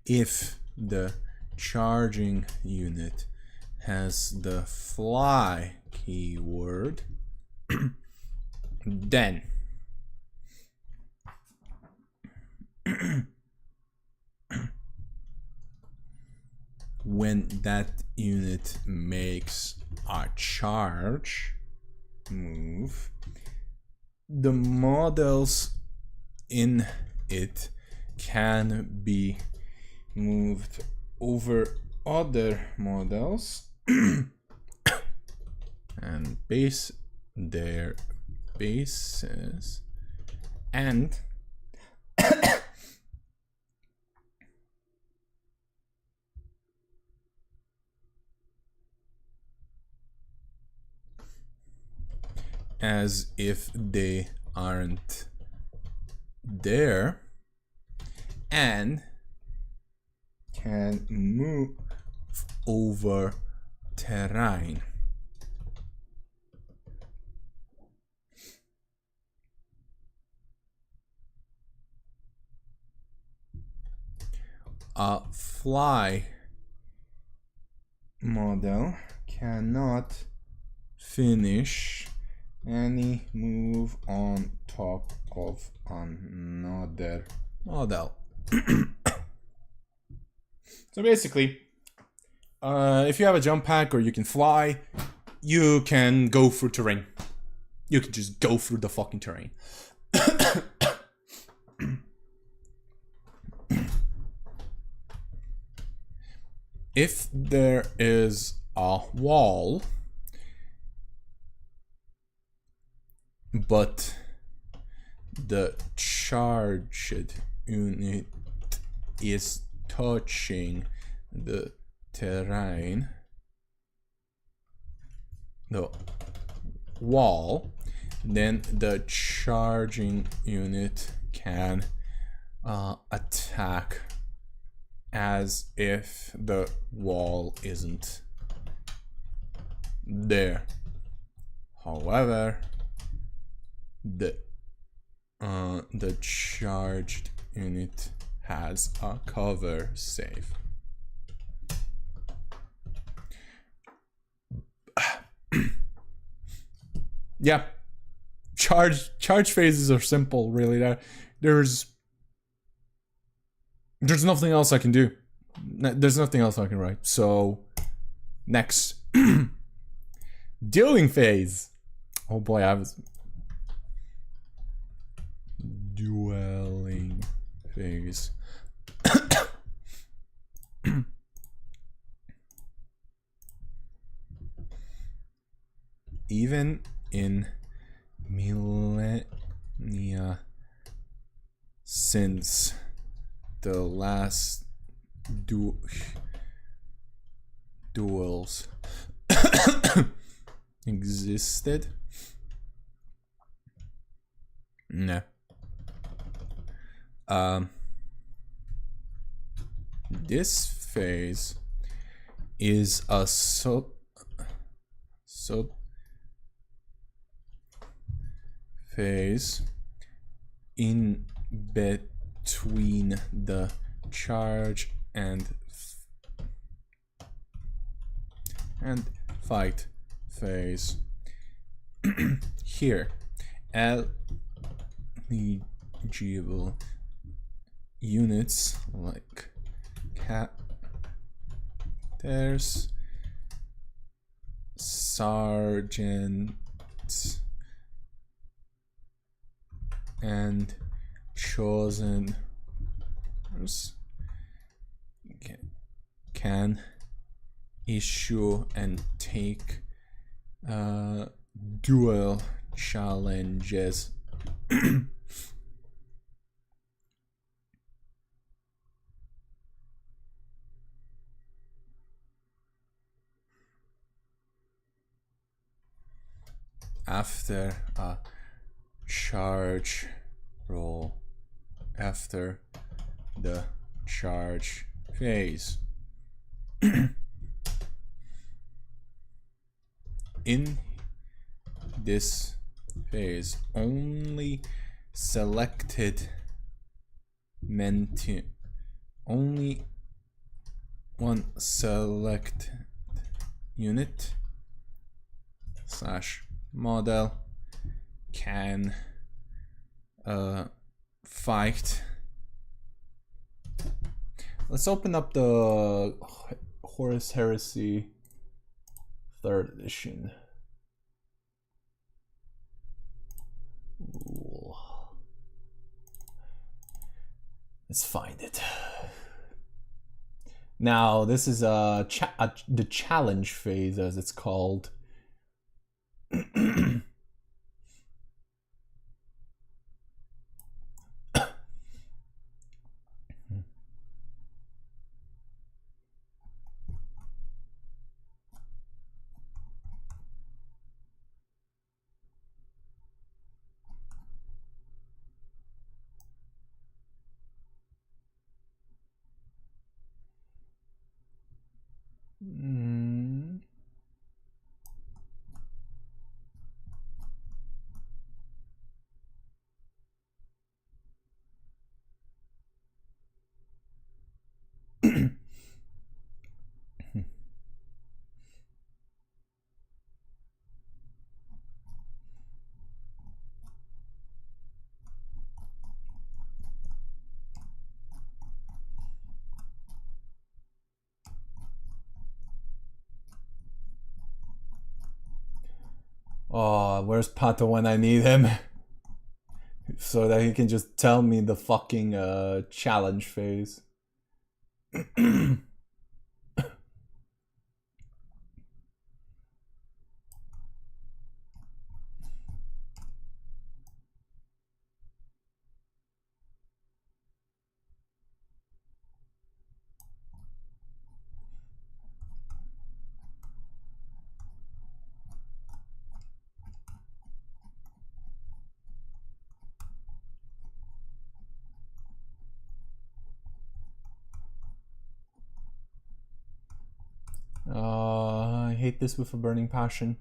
If the charging unit has the fly keyword, then when that unit makes a charge move, the models in it can be moved over other models and base their bases, and as if they aren't there, and can move over terrain. A fly model cannot finish any move on top of another model. So basically, if you have a jump pack or you can fly, you can go through terrain. You can just go through the fucking terrain. If there is a wall, but the charged unit is touching the terrain, the wall, then the charging unit can attack as if the wall isn't there. However, the charged unit has a cover save. Yeah, charge phases are simple, really. There's nothing else I can do. There's nothing else I can write. So next, dueling phase. Oh boy, I was dueling phase. Even in millennia since the last duels existed, no. This phase is a sub phase in between the charge and fight phase. Here, eligible units like captains, sergeants, and chosen can issue and take dual challenges. After a charge roll, after the charge phase. In this phase, only selected only one select unit / model can fight. Let's open up the Horus Heresy 3rd edition. Ooh. Let's find it. Now this is the challenge phase, as it's called. Oh, where's Pato when I need him? So that he can just tell me the fucking challenge phase. I hate this with a burning passion.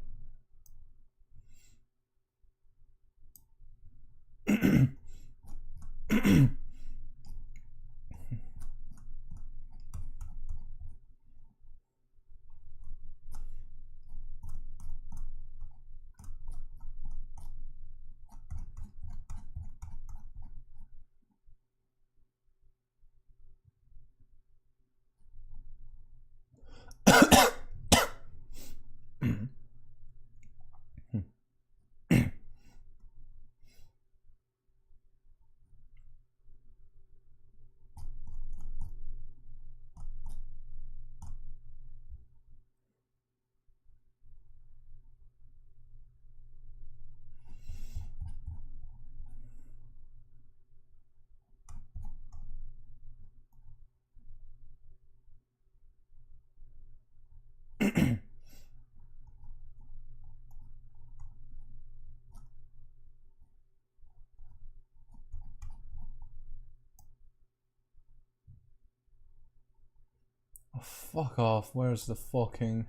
Oh, fuck off. Where's the fucking...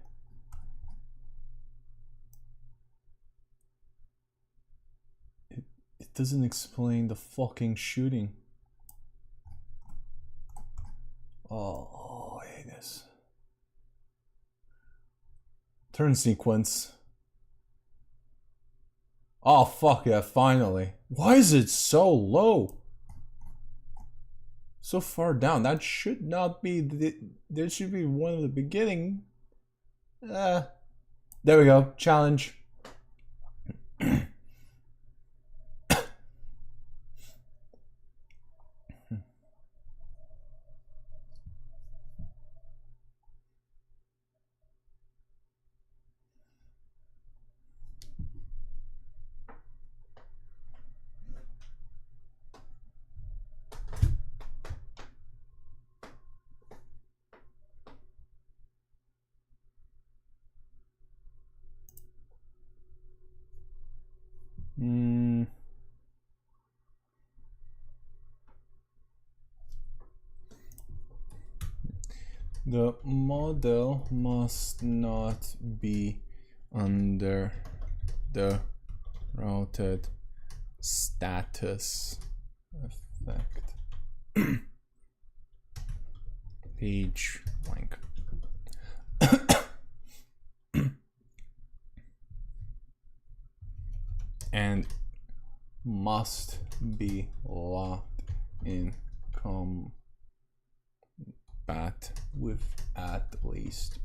It doesn't explain the fucking shooting. Oh, I hate this. Turn sequence. Oh, fuck yeah, finally. Why is it so low? So far down. That should not be... There should be one at the beginning. There we go. Challenge. The model must not be under the routed status effect. Page blank. And must be locked in combat with at least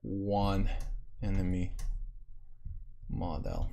one enemy model.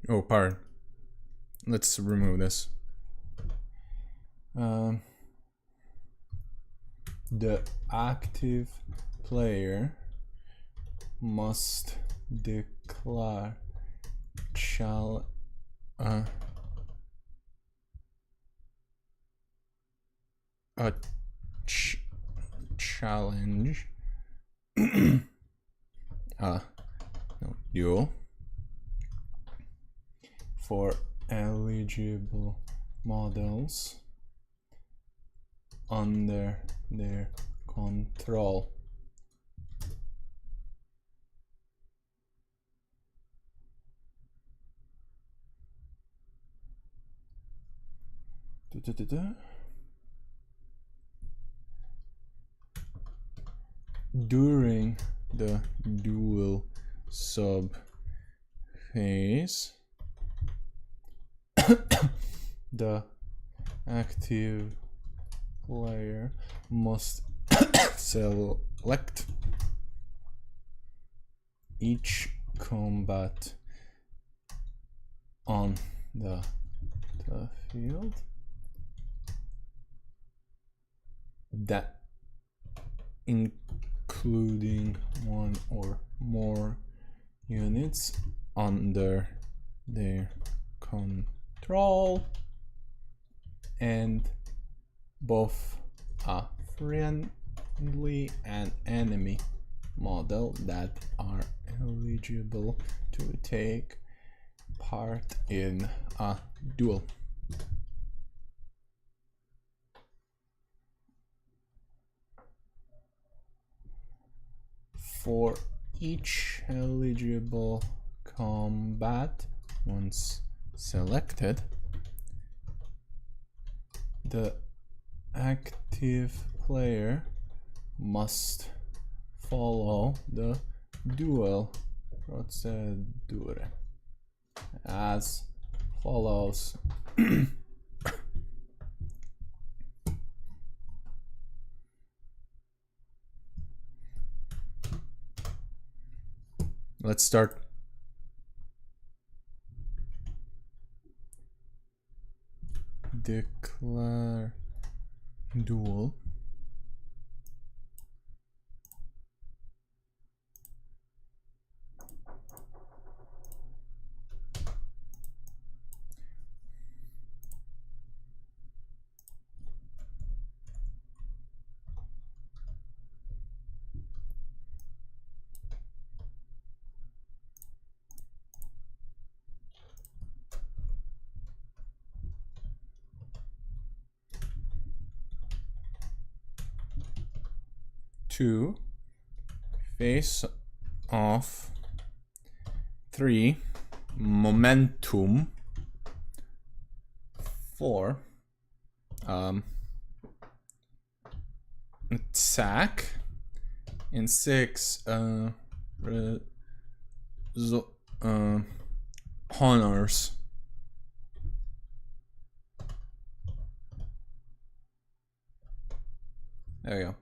Oh, pardon. Let's remove this. The active player must declare a challenge duel for eligible models under their control. During the dual sub phase, the active player must select each combat on the field that including one or more units under their control and both a friendly and enemy model that are eligible to take part in a duel. For each eligible combat, once selected, the active player must follow the duel procedure as follows. Let's start. Declare duel. Two, face off. 3, momentum. 4, attack. And 6, honors. There we go.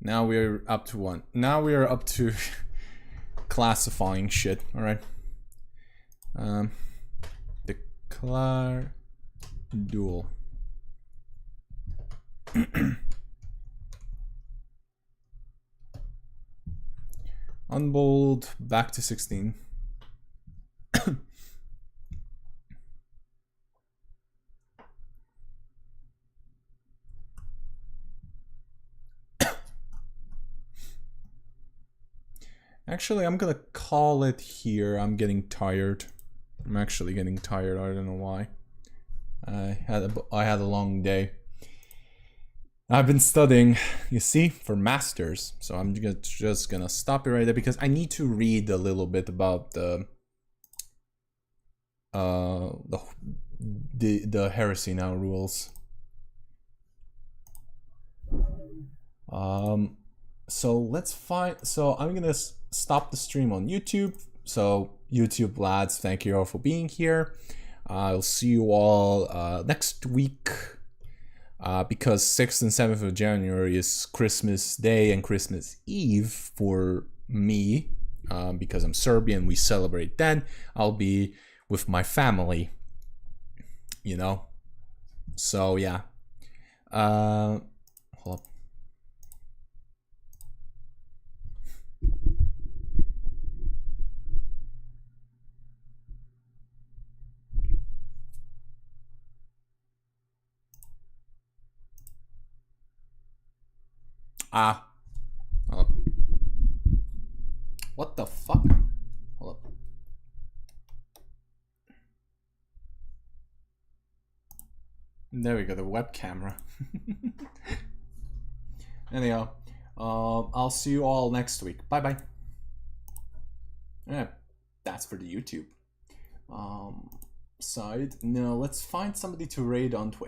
Now we're up to 1. Now we're up to classifying shit. All right. Declare Duel. Unbold, back to 16. Actually, I'm gonna call it here. I'm getting tired. I'm actually getting tired. I don't know why. I had a long day. I've been studying, you see, for masters. So I'm just gonna stop it right there because I need to read a little bit about the heresy now rules. So let's find. So I'm gonna stop the stream on YouTube. So YouTube lads, thank you all for being here. I'll see you all next week. Because 6th and 7th of January is Christmas Day and Christmas Eve for me, because I'm Serbian, we celebrate then. I'll be with my family, you know? So, yeah. Hold up. Hold up. What the fuck? Hold up. There we go, the web camera. Anyhow, I'll see you all next week. Bye bye. Yeah, that's for the YouTube side. Now let's find somebody to raid on Twitch.